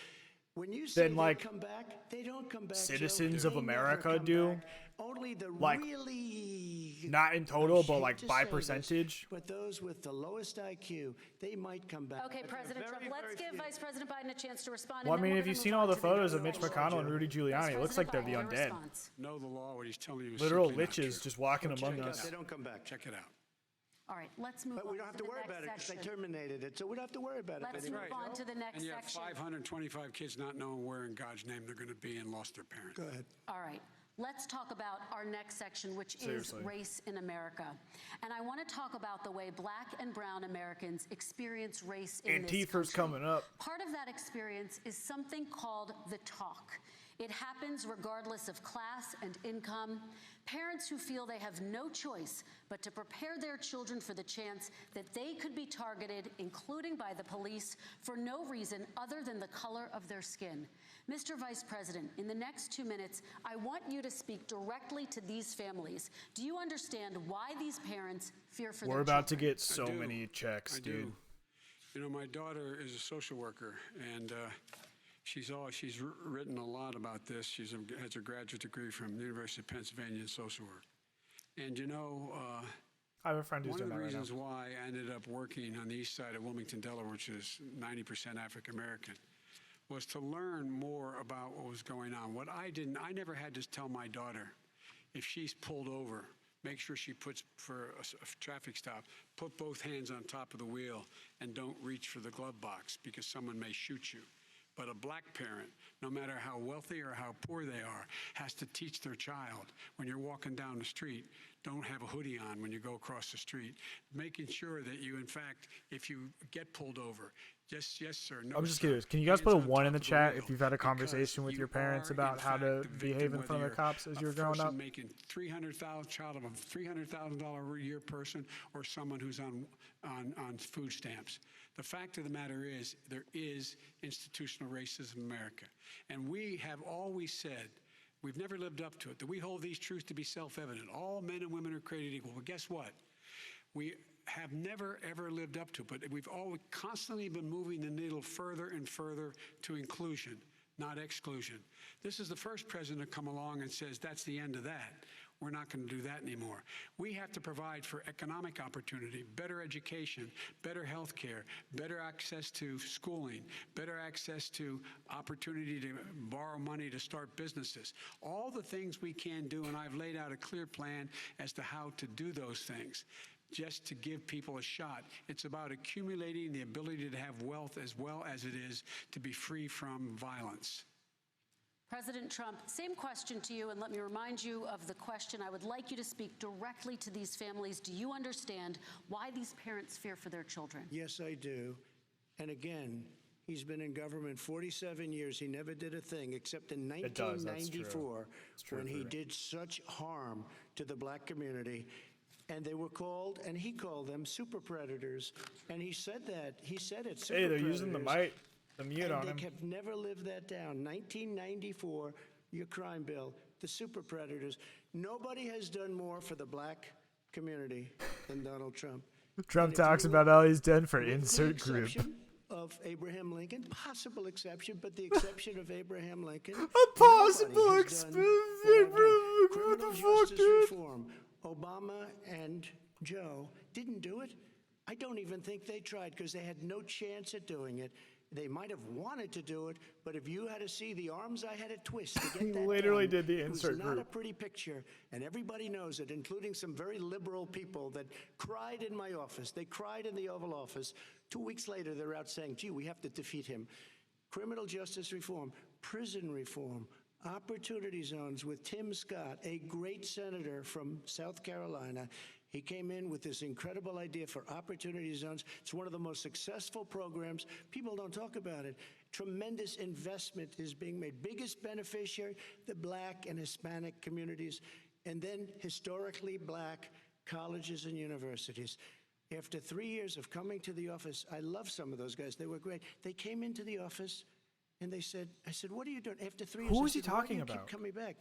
When you say than, they like, come back, they don't come back. Joe. citizens They of never America come do. back. Only the Like, really not in total, I but hate like to by say this, percentage. but those with the lowest IQ, they might come back. Okay, But they're President Trump, very, let's very give few. Vice President Biden a chance to respond. Well, I and then mean, we're if you've gonna seen move all on the to photos of Mitch next McConnell and Rudy Giuliani, it looks like they're the President Biden, your undead. response. Know the law, what he's telling you is Literal simply not liches true. just walking among check it us. They don't come back. Check it out. All right, let's move But on we don't have to the worry next about it because they section. terminated it, so we don't have to worry about it. Let's anymore. move on to the next And you have section. 525 kids not knowing where in God's name they're going to be and lost their parents. Go ahead. All right. Let's talk about our next section, which Seriously. is race in America. And I want to talk about the way Black and brown Americans experience race in this Antifa's country. coming up. Part of that experience is something called the talk. It happens regardless of class and income. Parents who feel they have no choice but to prepare their children for the chance that they could be targeted, including by the police, for no reason other than the color of their skin. Mr. Vice President, in the next 2 minutes, I want you to speak directly to these families. Do you understand why these parents fear for their We're about to children? get so I do. many checks, I dude. do. You know, my daughter is a social worker, and she's written a lot about this. She has a graduate degree from the University of Pennsylvania in social work. And you know, I have a friend who's one doing of the that right now. reasons why I ended up working on the east side of Wilmington, Delaware, which is 90% African American, was to learn more about what was going on. What I never had to tell my daughter, if she's pulled over, make sure she puts, for a traffic stop, put both hands on top of the wheel and don't reach for the glove box because someone may shoot you. But a black parent, no matter how wealthy or how poor they are, has to teach their child when you're walking down the street, don't have a hoodie on when you go across the street. Making sure that you, in fact, if you get pulled over, just yes, sir, no, I'm just sir, curious. Can you guys put a hands on 1 in top the of the chat wheel, if you've had a because conversation with you your parents are, about in how fact, to the behave victim, in front of whether the cops as you're you were growing a up? person making $300,000, child of a $300,000 a year person, or someone who's on food stamps. The fact of the matter is, there is institutional racism in America. And we have always said, we've never lived up to it, that we hold these truths to be self-evident. All men and women are created equal. Well, guess what? We have never, ever lived up to it, but we've always constantly been moving the needle further and further to inclusion, not exclusion. This is the first president to come along and says, that's the end of that. We're not going to do that anymore. We have to provide for economic opportunity, better education, better health care, better access to schooling, better access to opportunity to borrow money to start businesses. All the things we can do, and I've laid out a clear plan as to how to do those things, just to give people a shot. It's about accumulating the ability to have wealth as well as it is to be free from violence. President Trump, same question to you, and let me remind you of the question. I would like you to speak directly to these families. Do you understand why these parents fear for their children? Yes, I do. And again, he's been in government 47 years. He never did a thing except in It does, that's true. 1994 It's true when for he me. did such harm to the black community. And they were called, and he called them super predators. And he said that. He said it. Hey, they're using the super-predators. mic, the mute And on they him. have never lived that down. 1994, your crime bill, the super predators. Nobody has done more for the black community than Donald Trump. Trump And if you talks look, about all he's done for with the insert group. exception of Abraham Lincoln, possible exception, but the exception of Abraham Lincoln. A possible nobody has exception. done what I've done. What Criminal the fuck, justice dude? reform. Obama and Joe didn't do it. I don't even think they tried because they had no chance at doing it. They might have wanted to do it, but if you had to see the arms I had to twist to get He that literally done, did the it was insert not a group. pretty picture, and everybody knows it, including some very liberal people that cried in my office. They cried in the Oval Office. 2 weeks later, they're out saying, gee, we have to defeat him. Criminal justice reform, prison reform, opportunity zones with Tim Scott, a great senator from South Carolina. He came in with this incredible idea for opportunity zones. It's one of the most successful programs. People don't talk about it. Tremendous investment is being made. Biggest beneficiary, the black and Hispanic communities, and then historically black colleges and universities. After 3 years of coming to the office, I love some of those guys. They were great. They came into the office and they said, I said, what are you doing? After 3 years, Who I is he said, why do talking you about? keep coming back?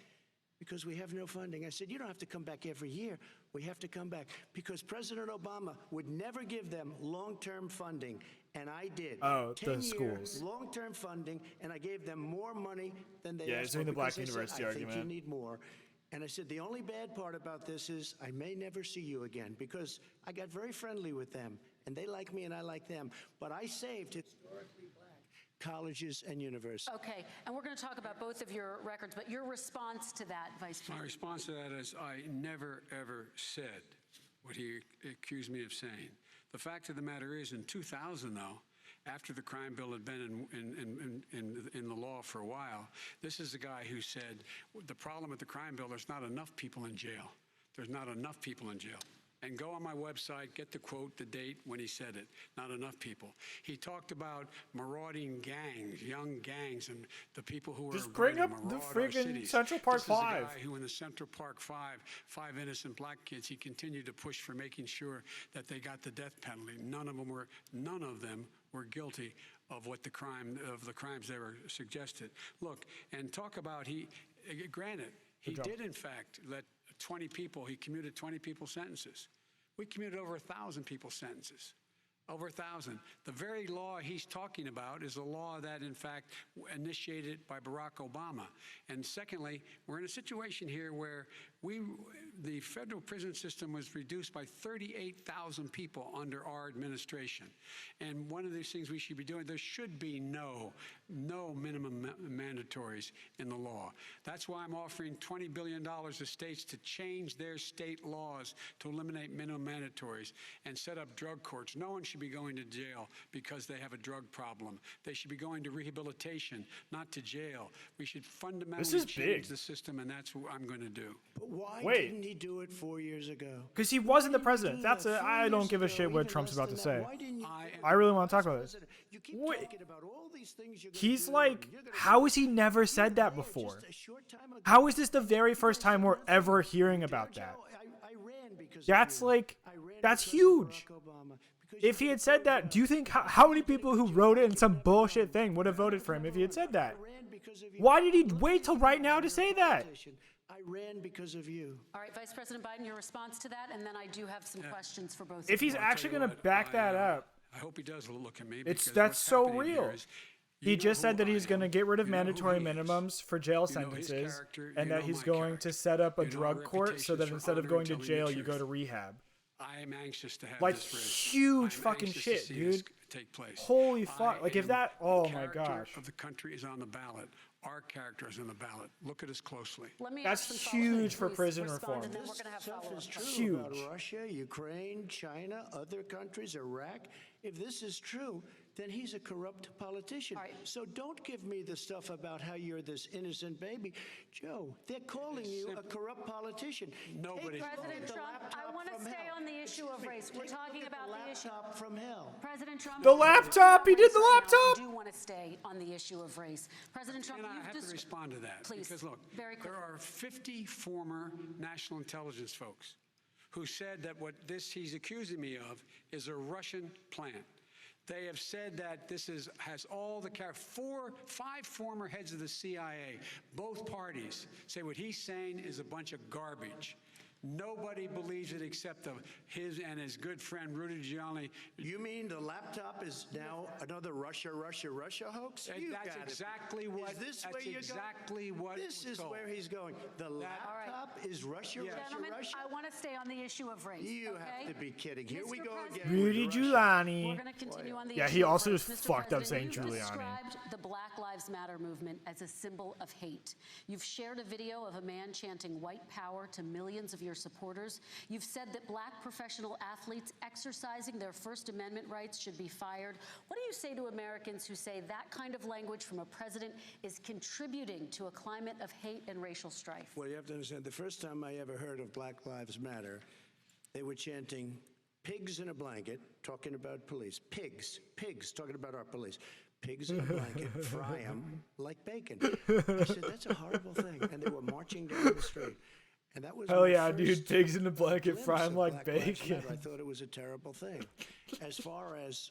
Because we have no funding. I said, you don't have to come back every year. We have to come back because President Obama would never give them long-term funding, and I did. Oh, the 10-year schools. long-term funding, and I gave them more money than they Yeah, asked he's for. doing the black because they said, university I think argument. you need more. And I said, the only bad part about this is I may never see you again because I got very friendly with them, and they like me and I like them. But I saved historically black colleges and universities. Okay, and we're going to talk about both of your records, but your response to that, Vice My President. response to that is I never, ever said what he accused me of saying. The fact of the matter is, in 2000, though, after the crime bill had been in the law for a while, this is the guy who said, the problem with the crime bill, there's not enough people in jail. There's not enough people in jail. And go on my website, get the quote, the date when he said it. Not enough people. He talked about marauding gangs, young gangs, and the people who Just are bring going to up the maraud our friggin' cities. Central Park This is the 5. guy who in the Central Park 5 innocent black kids, he continued to push for making sure that they got the death penalty. None of them were guilty of the crimes they were suggested. Look, and talk about granted, he did in fact let 20 people, he commuted 20 people's sentences. We commuted over 1,000 people's sentences. Over 1,000. The very law he's talking about is a law that, in fact, initiated by Barack Obama. And secondly, we're in a situation here where The federal prison system was reduced by 38,000 people under our administration. And one of these things we should be doing, there should be no minimum mandatories in the law. That's why I'm offering $20 billion to states to change their state laws to eliminate minimum mandatories and set up drug courts. No one should be going to jail because they have a drug problem. They should be going to rehabilitation, not to jail. We should fundamentally change the system, and that's what I'm going to do. But why Wait. didn't he do it 4 years ago? Because he wasn't the president. That's a. I don't give a shit what Trump's about to say. I really want to talk about this. You keep Wait. talking about all these things you're gonna He's do, like, and you're gonna how do. has he never said that Just before? a short time ago, How is this the very first time we're ever hearing about that? I ran because That's of you. like, I ran that's because of huge. Barack Obama, because If you he had said that, do you think how many people who wrote it in some bullshit thing would have voted for him if he had said that? ran because of you. Why did he wait till right now to say that? I ran because of you. All right, Vice President Biden, your response to that, and then I do have some questions for both If of you. he's actually going to back that up, I hope he does look at me. It's because that's what's so happening real. here is, He just said that he's going to get rid of You know who mandatory he is. minimums for jail You know his sentences, character, and you that know he's my going character. to set up a You know drug our court so reputation that is for instead of honor going and to telling the jail, you go truth. to rehab. I am anxious to have Like, this race. huge I'm fucking anxious shit, to see this dude. take place. Holy fuck. Like, if am- that- oh the my character gosh. of the country is on the ballot. Our character is on the ballot. Look at us closely. Let me That's ask some follow-up, huge for please prison respond, reform. And then we're This going to have stuff follow-up is true questions. about Huge. Russia, Ukraine, China, other countries, Iraq. If this is true, then he's a corrupt politician. All right. So don't give me the stuff about how you're this innocent baby. Joe, they're calling you a corrupt politician. Nobody's Take President the Trump, I laptop want to from stay hell. on the issue of Excuse me, race. We're take a talking look at about the issue. laptop from hell. President Trump, The we're talking laptop, about he did race the right now. laptop. I do want to stay on the issue of race. President Trump, And I you've have to just respond to that. Please, Because look, very quickly. there are 50 former national intelligence folks who said that what he's accusing me of is a Russian plant. They have said that this has all the five former heads of the CIA, both parties, say what he's saying is a bunch of garbage. Nobody believes it except his and his good friend Rudy Giuliani. You mean the laptop is now another Russia hoax? And You that's gotta be- exactly what- Is this that's where you're exactly going? what This was is told. where he's going. The laptop is Russia, Yes. Gentlemen, Russia. I want to stay on the issue of race. You okay? have to be kidding. Here we Mr. go President, again. with Rudy Russia. We're Giuliani. going to continue on the Yeah, issue he of also race. just Mr. fucked up saying President, you've Giuliani. described the Black Lives Matter movement as a symbol of hate. You've shared a video of a man chanting white power to millions of your supporters. You've said that black professional athletes exercising their First Amendment rights should be fired. What do you say to Americans who say that kind of language from a president is contributing to a climate of hate and racial strife? Well, you have to understand, the first time I ever heard of Black Lives Matter, they were chanting pigs in a blanket, talking about police. Pigs, talking about our police. Pigs in a blanket, fry them like bacon. I said, that's a horrible thing. And they were marching down the street. And that was Hell my yeah, first dude. Pigs in the blanket, glimpse fry 'em of like Black Lives bacon. Matter. I thought it was a terrible thing. As far as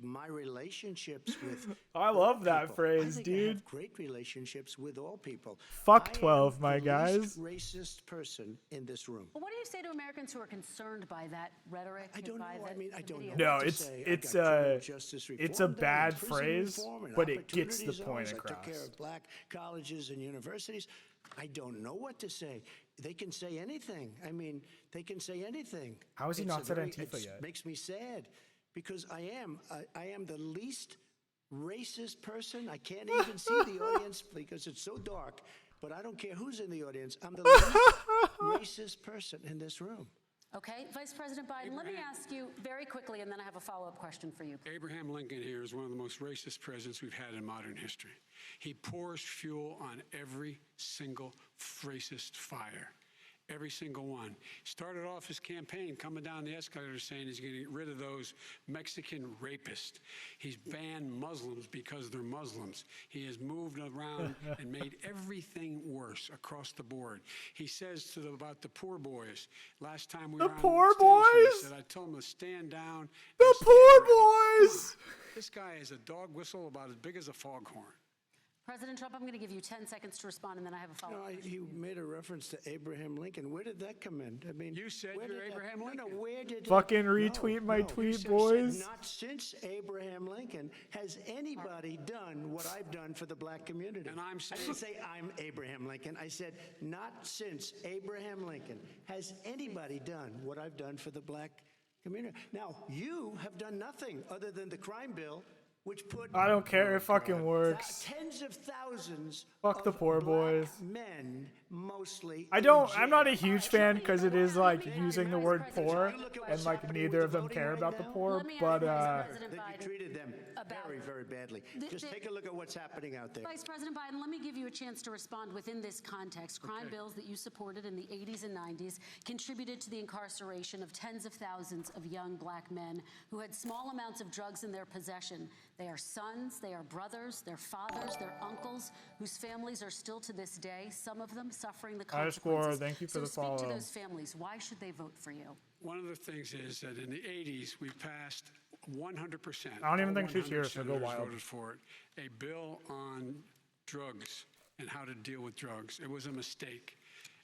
my relationships with I love that people, phrase, I think I dude. have great relationships with all people. Fuck I am 12, my the guys. least racist person in this room. Well, what do you say to Americans who are concerned by that rhetoric? I don't know. and by I the mean, I don't know. video? No, what to it's say. I it's got criminal a justice it's a reform done, bad prison phrase, reform, and but it gets the opportunity point zones. I took care across. of black colleges and universities. I don't know what to say. They can say anything. I mean, they can say anything. How has he It's not a said very- Antifa it's- yet? Makes me sad because I am the least racist person. I can't even see the audience because it's so dark. But I don't care who's in the audience. I'm the least racist person in this room. Okay, Vice President Biden, let me Abraham- ask you very quickly, and then I have a follow-up question for you. Abraham Lincoln here is one of the most racist presidents we've had in modern history. He pours fuel on every single racist fire. Every single one. Started off his campaign coming down the escalator saying he's going to get rid of those Mexican rapists. He's banned Muslims because they're Muslims. He has moved around and made everything worse across the board. He says about the poor boys. Last time we The were on poor stage, he boys? said, I told him to stand down. The and stand poor ready." boys. This guy is a dog whistle about as big as a foghorn. President Trump, I'm going to give you 10 seconds to respond, and then I have a follow-up. You made a reference to Abraham Lincoln. Where did that come in? I mean, You said where you're did that- Abraham no, Lincoln. No, where did Fucking no, retweet my no. tweet, You said boys. not since Abraham Lincoln has anybody done what I've done for the black community. And I'm I saying- didn't say I'm Abraham Lincoln. I said not since Abraham Lincoln has anybody done what I've done for the black community. Now, you have done nothing other than the crime bill, which put I don't care. It fucking works. tens of thousands Fuck the of poor black boys. men, mostly. I in don't. I'm not a jail. huge fan because it is like using the word President poor, Trump, look at and what's like happening neither with of the them voting care right about the now. poor. Let me ask But Vice President That Biden you treated them about- very, very badly. Just take a look at what's happening out there. Vice President Biden, let me give you a chance to respond within this context. Crime bills that you supported in the 80s and 90s contributed to the incarceration of tens of thousands of young black men who had small amounts of drugs in their possession. They are sons, they are brothers, they're fathers, they're uncles, whose families are still to this day, some of them suffering the Ice consequences. Score, thank you for so the speak follow. to those families. Why should they vote for you? One of the things is that in the 80s, we passed 100%. I don't even all think she's here, 100 so go senators wild. voted for it. A bill on drugs and how to deal with drugs. It was a mistake.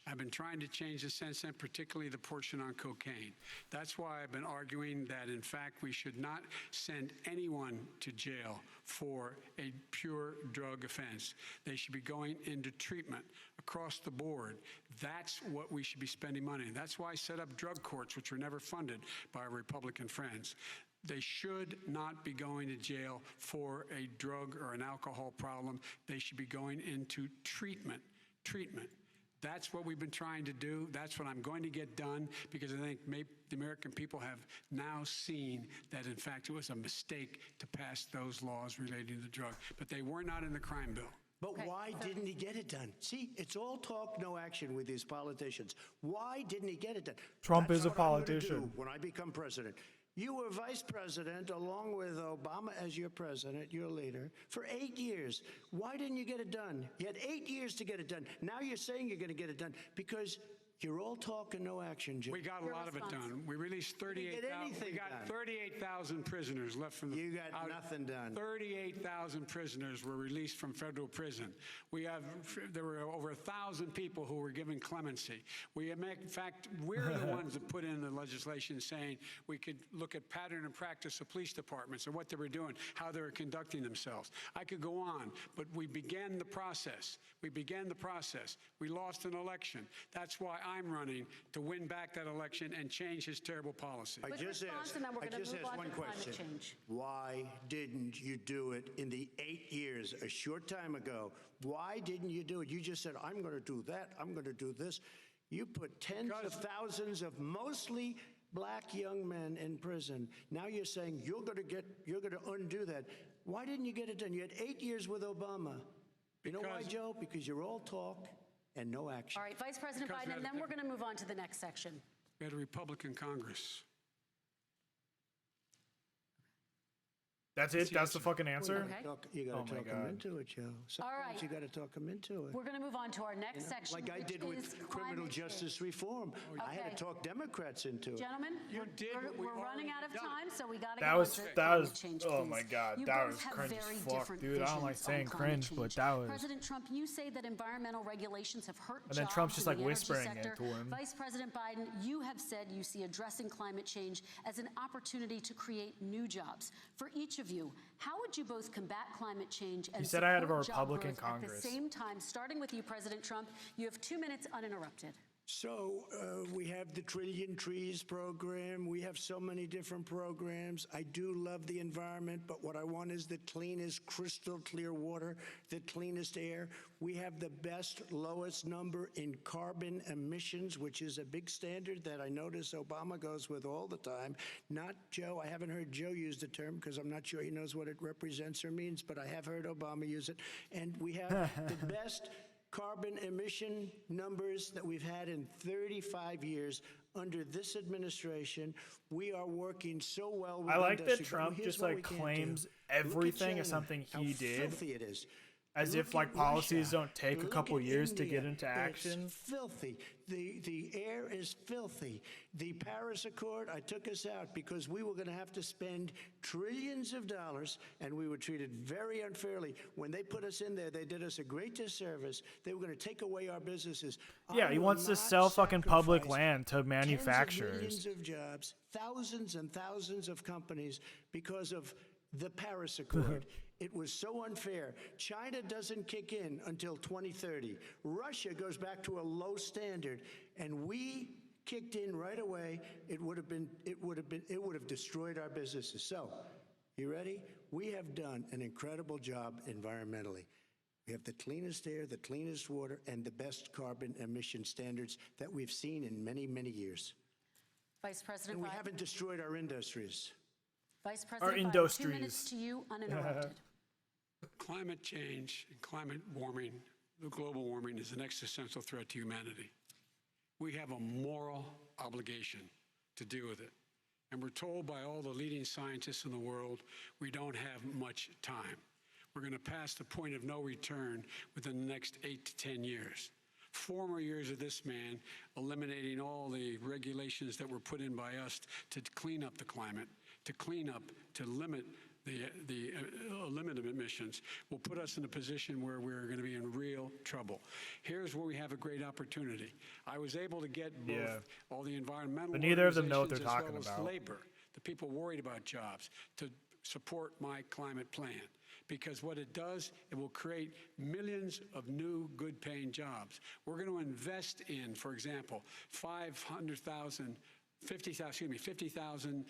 I've been trying to change the sense, and particularly the portion on cocaine. That's why I've been arguing that, in fact, we should not send anyone to jail for a pure drug offense. They should be going into treatment across the board. That's what we should be spending money on. That's why I set up drug courts, which were never funded by our Republican friends. They should not be going to jail for a drug or an alcohol problem. They should be going into treatment. That's what we've been trying to do. That's what I'm going to get done, because I think the American people have now seen that, in fact, it was a mistake to pass those laws relating to the drug. But they were not in the crime bill. But why didn't he get it done? See, it's all talk, no action with these politicians. Why didn't he get it done? Trump That's is a what I'm gonna politician. do when I become president. You were vice president along with Obama as your president, your leader, for 8 years. Why didn't you get it done? You had 8 years to get it done. Now you're saying you're going to get it done because you're all talk and no action, Jim. We got a lot of it done. We released 38,000. We got 38,000 prisoners left from the. You got nothing done. 38,000 prisoners were released from federal prison. There were over 1,000 people who were given clemency. In fact, we're the ones that put in the legislation saying we could look at pattern and practice of police departments and what they were doing, how they were conducting themselves. I could go on, but we began the process. We lost an election. That's why I'm running to win back that election and change his terrible policy. I just asked one question. Why didn't you do it in the 8 years, a short time ago? Why didn't you do it? You just said, I'm going to do that, I'm going to do this. You put tens of thousands of mostly black young men in prison. Now you're saying you're going to undo that. Why didn't you get it done? You had 8 years with Obama. You know why, Joe? Because you're all talk and no action. All right, Vice President Biden, and then we're going to move on to the next section. We had a Republican Congress. That's it. That's the fucking answer. You got Oh to my talk them God. into it, Joe. Sometimes you got to talk them into it. We're going to move on to our next section, Like I which did is with criminal climate justice change. reform. I had Okay. to talk Democrats into it. Gentlemen, You did what we've we're running out of already done. time, so we got to That get was on to that climate was. change, Oh please. my God, You that both was have cringe very as fuck, different dude. I don't like visions saying on climate cringe, but change. that was. President Trump, you say that environmental regulations have hurt And then jobs Trump's just, in like, the energy whispering it sector. to him. Vice President Biden, you have said you see addressing climate change as an opportunity to create new jobs. For each of you, how would you both combat climate change and said I had a support job Republican growth at the Congress. same time? Starting with you, President Trump, you have 2 minutes uninterrupted. So we have the Trillion Trees program. We have so many different programs. I do love the environment, but what I want is the cleanest, crystal clear water, the cleanest air. We have the best, lowest number in carbon emissions, which is a big standard that I notice Obama goes with all the time. Not Joe. I haven't heard Joe use the term because I'm not sure he knows what it represents or means, but I have heard Obama use it. And we have the best carbon emission numbers that we've had in 35 years under this administration. We are working so well with I like that industry, but Trump here's just what like we can't claims do. Look at everything as China, something how he did. filthy it is. As if like policies don't take a couple years to get into action. It's filthy. The air is filthy. The Paris Accord, I took us out because we were going to have to spend trillions of dollars, and we were treated very unfairly. When they put us in there, they did us a great disservice. They were going to take away our businesses. Yeah, he wants to sell fucking public land to manufacturers. Tens of millions of jobs, thousands and thousands of companies because of the Paris Accord. It was so unfair. China doesn't kick in until 2030. Russia goes back to a low standard, and we kicked in right away. It would have destroyed our businesses. So, you ready? We have done an incredible job environmentally. We have the cleanest air, the cleanest water, and the best carbon emission standards that we've seen in many, many years. Vice President And we Biden. haven't destroyed our industries. Vice President Biden, industries. 2 minutes to you, uninterrupted. Climate change and climate warming, the global warming, is an existential threat to humanity. We have a moral obligation to deal with it. And we're told by all the leading scientists in the world we don't have much time. We're going to pass the point of no return within the next 8 to 10 years. 4 more years of this man eliminating all the regulations that were put in by us to clean up the climate, to limit the limit of emissions will put us in a position where we're going to be in real trouble. Here's where we have a great opportunity. I was able to get both all the environmental But neither of them know what they're organizations talking as well as about. labor, the people worried about jobs, to support my climate plan. Because what it does, it will create millions of new good-paying jobs. We're going to invest in, for example, 50,000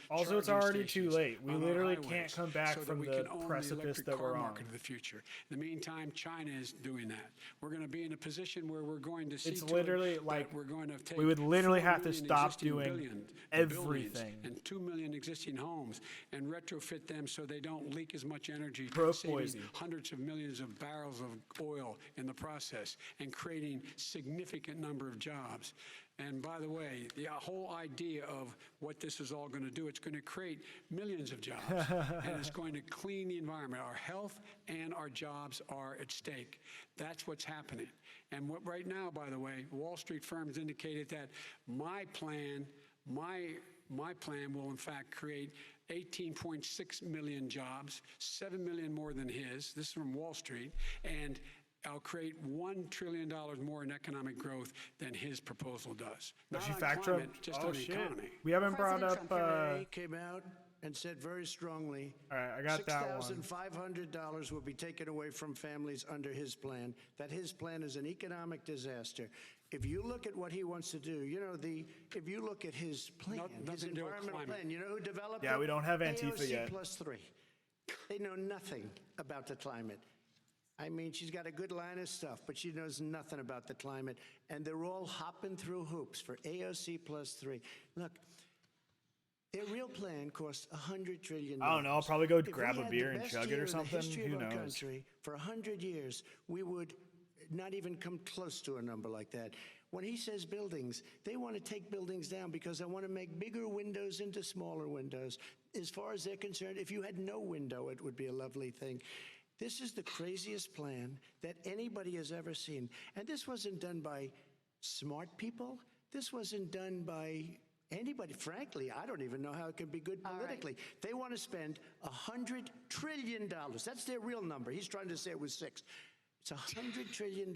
Also, it's charging already too stations late. We on our literally highways can't come back so that from we the can own precipice electric that car we're on. market of the future. In the meantime, China is doing that. We're going to be in a position where we're going to see It's to literally it like that we're going to take we would literally 4 have to million stop existing doing buildings everything. and 2 million existing homes and retrofit them so they don't leak as much energy, Broke saving Boise. hundreds of millions of barrels of oil in the process and creating significant number of jobs. And by the way, the whole idea of what this is all going to do, it's going to create millions of jobs, and it's going to clean the environment. Our health and our jobs are at stake. That's what's happening. And what right now, by the way, Wall Street firms indicated that my plan will in fact create 18.6 million jobs, 7 million more than his. This is from Wall Street. And I'll create $1 trillion more in economic growth than his proposal does. Does Not she on factor climate, up? just Oh on the shit! economy. We haven't brought up. They came out and said very strongly, all right, I got that one. $6,500 will be taken away from families under his plan, that his plan is an economic disaster. If you look at what he wants to do, if you look at his plan, Nothing his to do with environmental climate. plan, you know who developed it? Yeah, we don't have Antifa AOC yet. +3. They know nothing about the climate. I mean, she's got a good line of stuff, but she knows nothing about the climate. And they're all hopping through hoops for AOC +3. Look, their real plan cost $100 trillion. I don't know. I'll probably go If we grab a had beer the and best chug it year or in the something. history Who of our knows? country, for 100 years, we would not even come close to a number like that. When he says buildings, they want to take buildings down because they want to make bigger windows into smaller windows. As far as they're concerned, if you had no window, it would be a lovely thing. This is the craziest plan that anybody has ever seen. And this wasn't done by smart people. This wasn't done by anybody. Frankly, I don't even know how it can be good politically. They want to spend $100 trillion. That's their real number. He's trying to say it was 6. It's $100 trillion.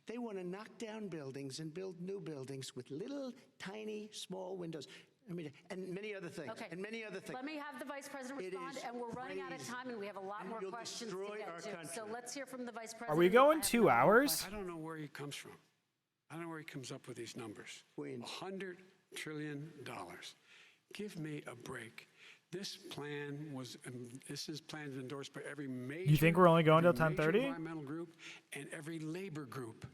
They want to knock down buildings and build new buildings with little, tiny, small windows. I mean, and many other things. Okay. And many other things. Let me have the Vice President It respond, is and we're running out of crazy. time, and we have a lot And more you'll questions to destroy get our to. country. So let's hear from the Vice President. Are we going I have 2 no more hours? questions. I don't know where he comes from. I don't know where he comes up with these numbers. Queens. $100 trillion. Give me a break. This plan was, this is plans endorsed by every major. You think we're only going till every major 10:30? environmental group and every labor group,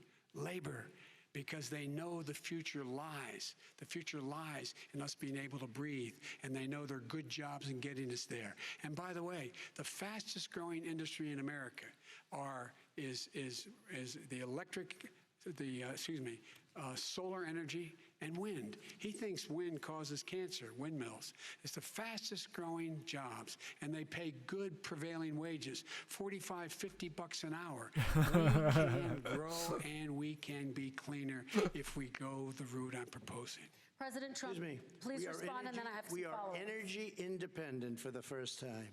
because they know the future lies. The future lies in us being able to breathe, and they know there are good jobs in getting us there. And by the way, the fastest growing industry in America is the solar energy and wind. He thinks wind causes cancer, windmills. It's the fastest growing jobs, and they pay good prevailing wages, 45, 50 bucks an hour. We can grow and we can be cleaner if we go the route I'm proposing. President Trump, please respond, and then I have some We are follow-ups. energy independent for the first time.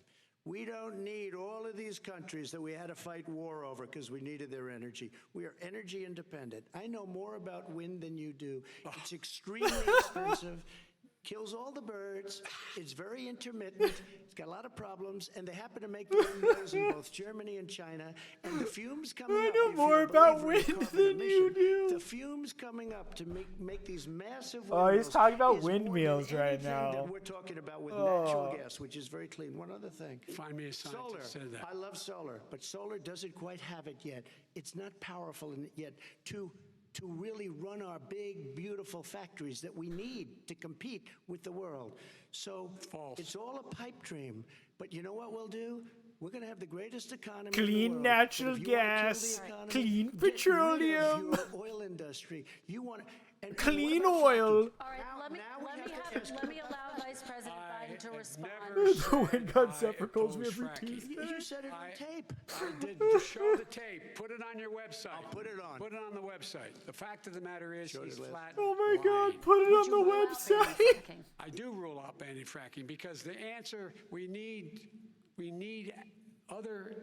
We don't need all of these countries that we had to fight war over because we needed their energy. We are energy independent. I know more about wind than you do. It's extremely expensive, kills all the birds, it's very intermittent, it's got a lot of problems, and they happen to make the windmills in both Germany and China, and the fumes coming up. I know if more you're a about believer in wind carbon than you emission, do. The fumes coming up to make these massive Oh, windmills he's talking about is more than windmills right anything now. that we're talking about with natural Oh. gas, which is very clean. One other thing. Find me a scientist Solar. who said that. I love solar, but solar doesn't quite have it yet. It's not powerful yet to really run our big, beautiful factories that we need to compete with the world. So False. it's all a pipe dream. But you know what we'll do? We're going to have the greatest economy in Clean the world. natural But if you wanna kill the gas, economy, clean get rid of petroleum. your oil industry. You want and Clean what about oil. fracking? All right, Now let me we have to ask let me allow Vice President I Biden to have respond. never The wind god I Zephyr calls me oppose every fracking. Tuesday. You said it on tape. I did. Show the tape. Put it on your website. I'll put it on. Put it on the website. The fact of the matter is, he's it, Les. flat. Oh my lying. God! Put it Would on you the rule out website. banning fracking? I do rule out banning fracking because the answer we need other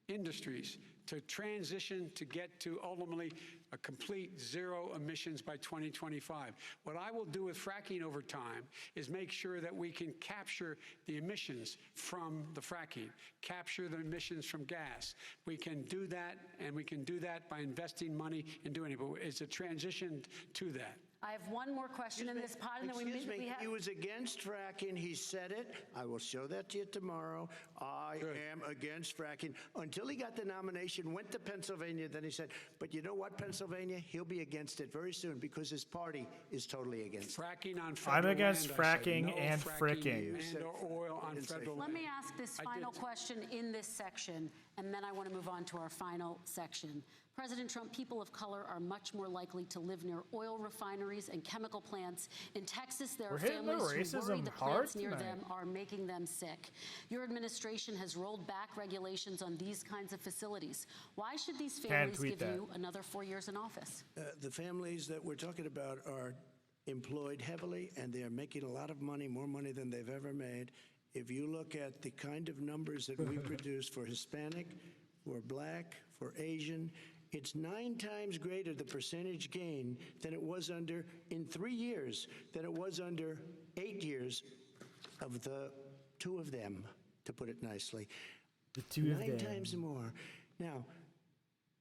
industries to transition to get to ultimately a complete zero emissions by 2025. What I will do with fracking over time is make sure that we can capture the emissions from the fracking, capture the emissions from gas. We can do that, and we can do that by investing money in doing it, but it's a transition to that. I have one more question in this pod, and then we have. He was against fracking. He said it. I will show that to you tomorrow. I am against fracking. Until he got the nomination, went to Pennsylvania, then he said, but you know what, Pennsylvania? He'll be against it very soon because his party is totally against it. Fracking on federal I'm against land, I said fracking no and fracking fricking. and or oil on federal Let land. me ask this final question in this section, and then I want to move on to our final section. President Trump, people of color are much more likely to live near oil refineries and chemical plants. In Texas, there are hitting the families who worry racism the hard plants near tonight. them are making them sick. Your administration has rolled back regulations on these kinds of facilities. Why should these families tweet give that. you another 4 years in office? The families that we're talking about are employed heavily, and they're making a lot of money, more money than they've ever made. If you look at the kind of numbers that we produce for Hispanic, for Black, for Asian, it's 9 times greater, the percentage gain, than it was in 3 years, than it was under 8 years of the 2 of them, to put it nicely. The two of 9 them. times more. Now,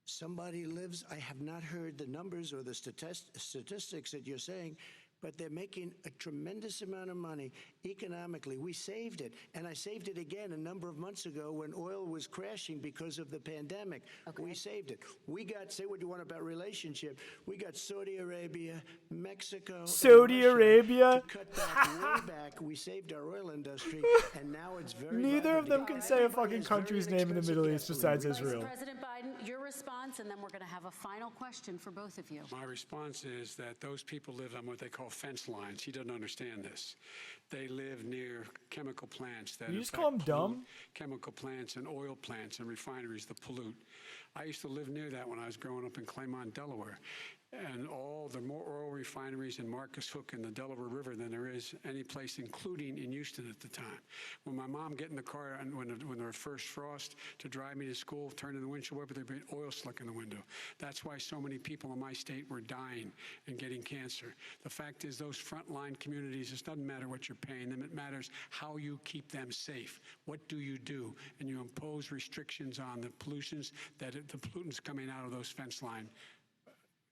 somebody lives, I have not heard the numbers or the statistics that you're saying, but they're making a tremendous amount of money economically. We saved it, and I saved it again a number of months ago when oil was crashing because of the pandemic. We saved it. We got, say what you want about relationship, we got Saudi Arabia, Mexico, and Saudi Russia Arabia? to cut back way back. We saved our oil industry, and now it's very Neither of vibrant them again. can say a Everybody fucking has very country's name in the inexpensive Middle East gasoline. besides Israel. Vice President Biden, your response, and then we're going to have a final question for both of you. My response is that those people live on what they call fence lines. He doesn't understand this. They live near chemical plants that You just in call fact, them dumb? pollute. Chemical plants and oil plants and refineries that pollute. I used to live near that when I was growing up in Claymont, Delaware. And there are more oil refineries in Marcus Hook in the Delaware River than there is any place, including in Houston at the time. When my mom get in the car and when there was first frost to drive me to school, turning the windshield wiper, there'd be oil slick in the window. That's why so many people in my state were dying and getting cancer. The fact is, those frontline communities, it doesn't matter what you're paying them, it matters how you keep them safe. What do? And you impose restrictions on the pollutions the pollutants coming out of those fence line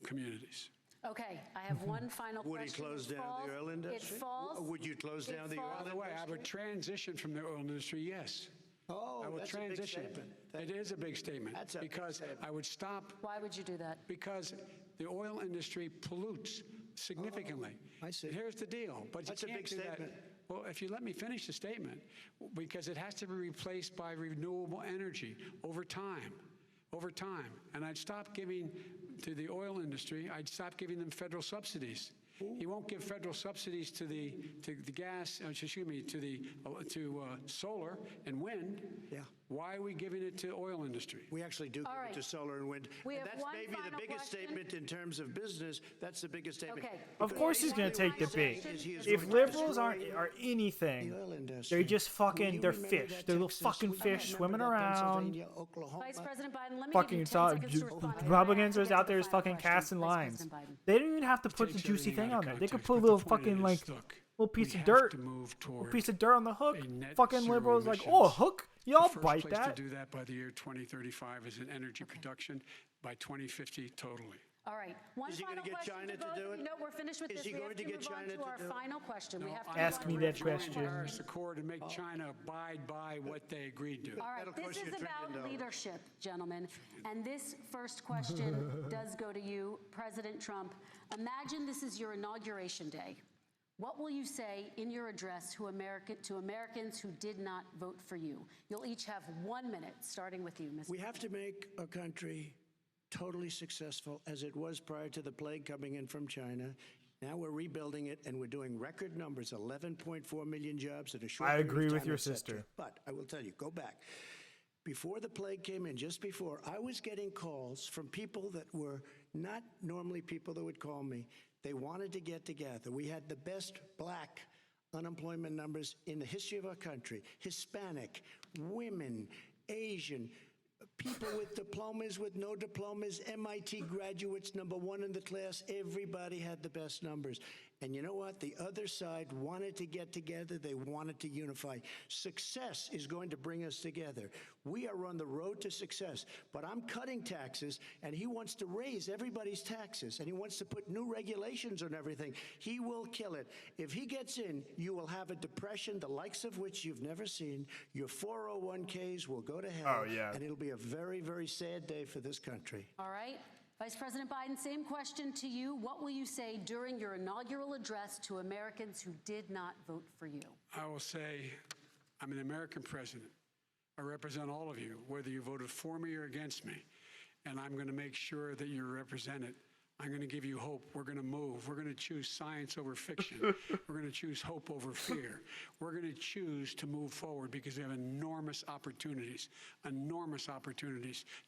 communities. Okay, I have one final Would he question. close It down falls- the oil industry? It falls. Would you close down the oil By the way, I would transition from the oil industry, yes. Oh, I will that's a big transition. statement. It is a big statement That's a big because statement. I would stop Why would you do that? because the oil industry pollutes significantly. I see. And here's the deal, but That's you a can't big do statement. that. Well, if you let me finish the statement, because it has to be replaced by renewable energy over time. Over time. And I'd stop giving to the oil industry, I'd stop giving them federal subsidies. He won't give federal subsidies to the gas. Excuse me, to solar and wind. Yeah. Why are we giving it to oil industry? We actually do give All it right. to solar and wind. We And have that's one maybe the final biggest question. statement in terms of business. That's the biggest statement. Okay. Of course he's going to take the bait. Is If going to liberals destroy are anything, the oil industry. they're just Will fucking, you they're remember fish. that They're little Texas? fucking Will you fish remember swimming that around. Pennsylvania, Oklahoma? Vice President Biden, let me Fucking give you 10 seconds to respond. Republicans I have are out to there get just to the fucking final question. casting Vice lines. President Biden. They don't even have to put the Takes juicy everything thing out on of there. They could context, put a but little the point fucking is, like look, little piece we of have dirt, to move little toward piece of dirt on the hook. a net Fucking zero liberals like, emissions. oh, a hook. Y'all The first bite place that. to do that by the year 2035 is in energy production. By 2050, totally. All right. One Is he final gonna get question China to to both do of it? you. No, we're finished with Is this. he We going have to to get move on China to to our do it? final question. We have to Ask move me on that to our final question. Paris Accord to make China abide by what they agreed to. All right, That'll this cost you is $1 about trillion. leadership, gentlemen. And this first question does go to you, President Trump. Imagine this is your inauguration day. What will you say in your address to Americans who did not vote for you? You'll each have 1 minute, starting with you, Mr. We have to make a country totally successful as it was prior to the plague coming in from China. Now we're rebuilding it, and we're doing record numbers, 11.4 million jobs at a short I period of agree with time, your et cetera. sister. But I will tell you, go back. Before the plague came in, just before, I was getting calls from people that were not normally people that would call me. They wanted to get together. We had the best black unemployment numbers in the history of our country. Hispanic, women, Asian, people with diplomas, with no diplomas, MIT graduates, #1 in the class. Everybody had the best numbers. And you know what? The other side wanted to get together. They wanted to unify. Success is going to bring us together. We are on the road to success. But I'm cutting taxes, and he wants to raise everybody's taxes, and he wants to put new regulations on everything. He will kill it. If he gets in, you will have a depression, the likes of which you've never seen. Your 401ks will go to hell. Oh, yeah. And it'll be a very, very sad day for this country. All right. Vice President Biden, same question to you. What will you say during your inaugural address to Americans who did not vote for you? I will say, I'm an American president. I represent all of you, whether you voted for me or against me. And I'm going to make sure that you're represented. I'm going to give you hope. We're going to move. We're going to choose science over fiction. We're going to choose hope over fear. We're going to choose to move forward because we have enormous opportunities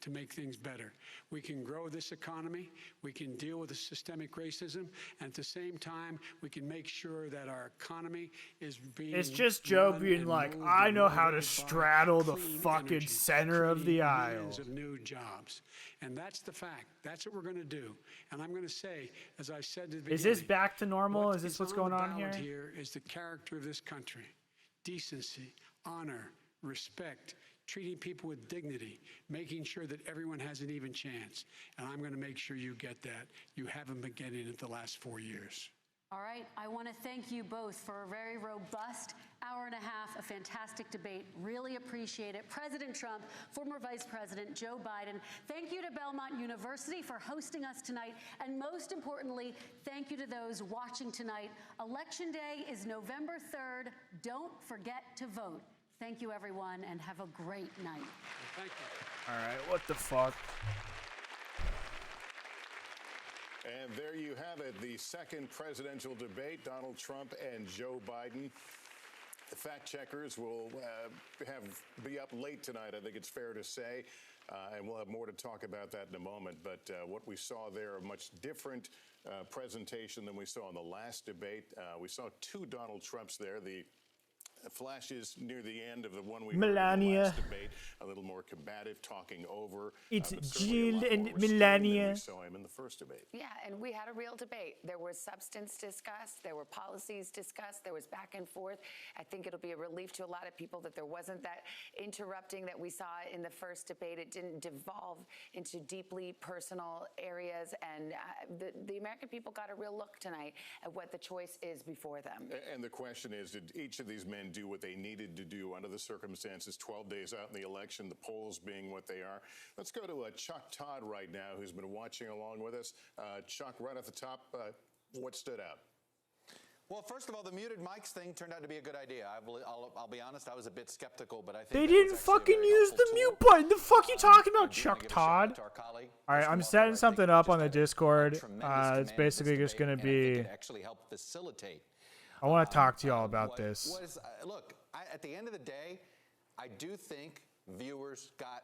to make things better. We can grow this economy. We can deal with the systemic racism. And at the same time, we can make sure that our economy is being It's just Joe run being and like, moved I and know how to motivated by straddle the clean fucking energy, center of the creating aisle. millions of new jobs. And that's the fact. That's what we're going to do. And I'm going to say, as I said at the beginning, Is this back to normal? what Is this is what's going the on ballot here? here is the character of this country. Decency, honor, respect, treating people with dignity, making sure that everyone has an even chance. And I'm going to make sure you get that. You haven't been getting it the last 4 years. All right. I want to thank you both for a very robust hour and a half, a fantastic debate. Really appreciate it. President Trump, former Vice President Joe Biden, thank you to Belmont University for hosting us tonight. And most importantly, thank you to those watching tonight. Election Day is November 3rd. Don't forget to vote. Thank you, everyone, and have a great night. Thank you. All right, what the fuck? And there you have it, the second presidential debate, Donald Trump and Joe Biden. The fact checkers will be up late tonight, I think it's fair to say, and we'll have more to talk about that in a moment. But what we saw there, a much different presentation than we saw in the last debate. We saw two Donald Trumps there. The flashes near the end of the one we heard in the Melania. last debate, a little more combative, talking over. It's but certainly a lot Jill and more restrained than Melania. we saw him in the first debate. Yeah, and we had a real debate. There was substance discussed. There were policies discussed. There was back and forth. I think it'll be a relief to a lot of people that there wasn't that interrupting that we saw in the first debate. It didn't devolve into deeply personal areas. And the American people got a real look tonight at what the choice is before them. And the question is, did each of these men do what they needed to do under the circumstances 12 days out in the election, the polls being what they are? Let's go to Chuck Todd right now, who's been watching along with us. Chuck, right off the top, what stood out? Well, first of all, the muted mics thing turned out to be a good idea. I'll be honest, I was a bit skeptical, but I think They that was didn't actually a fucking very use helpful the mute tool. button. The fuck you talking I about, do wanna Chuck give a shout out Todd? to our colleague, All right, Kristen I'm Welker. setting I something think up just on the a Discord. tremendous It's command of this basically just debate, gonna and I think be. it actually helped facilitate. I want to talk to y'all about this. Look, at the end of the day, I do think viewers got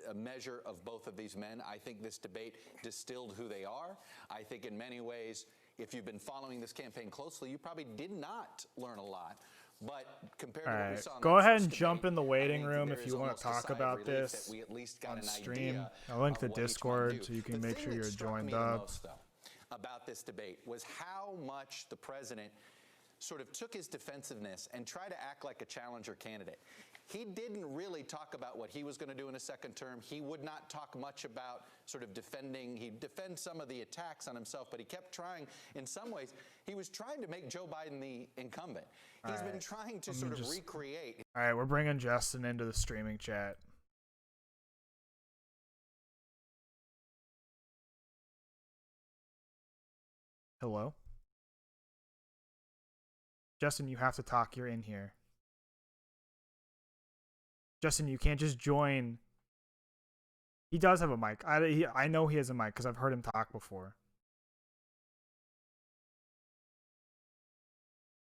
a measure of both of these men. I think this debate distilled who they are. I think in many ways, if you've been following this campaign closely, you probably did not learn a lot. But compared to what we saw in Go that ahead first and jump debate, in the I waiting think room there if is you want almost to a talk sigh of about relief this that we at least got on an stream. idea I'll link of the what each one Discord do. so you can The make thing sure that you're struck joined me the up. most, though, about this debate was how much the president sort of took his defensiveness and tried to act like a challenger candidate. He didn't really talk about what he was going to do in a second term. He would not talk much about sort of defending. He'd defend some of the attacks on himself, but he kept trying. In some ways, he was trying to make Joe Biden the incumbent. He's been trying to sort of recreate. All right, we're bringing Justin into the streaming chat. Hello? Justin, you have to talk. You're in here. Justin, you can't just join. He does have a mic. I know he has a mic because I've heard him talk before.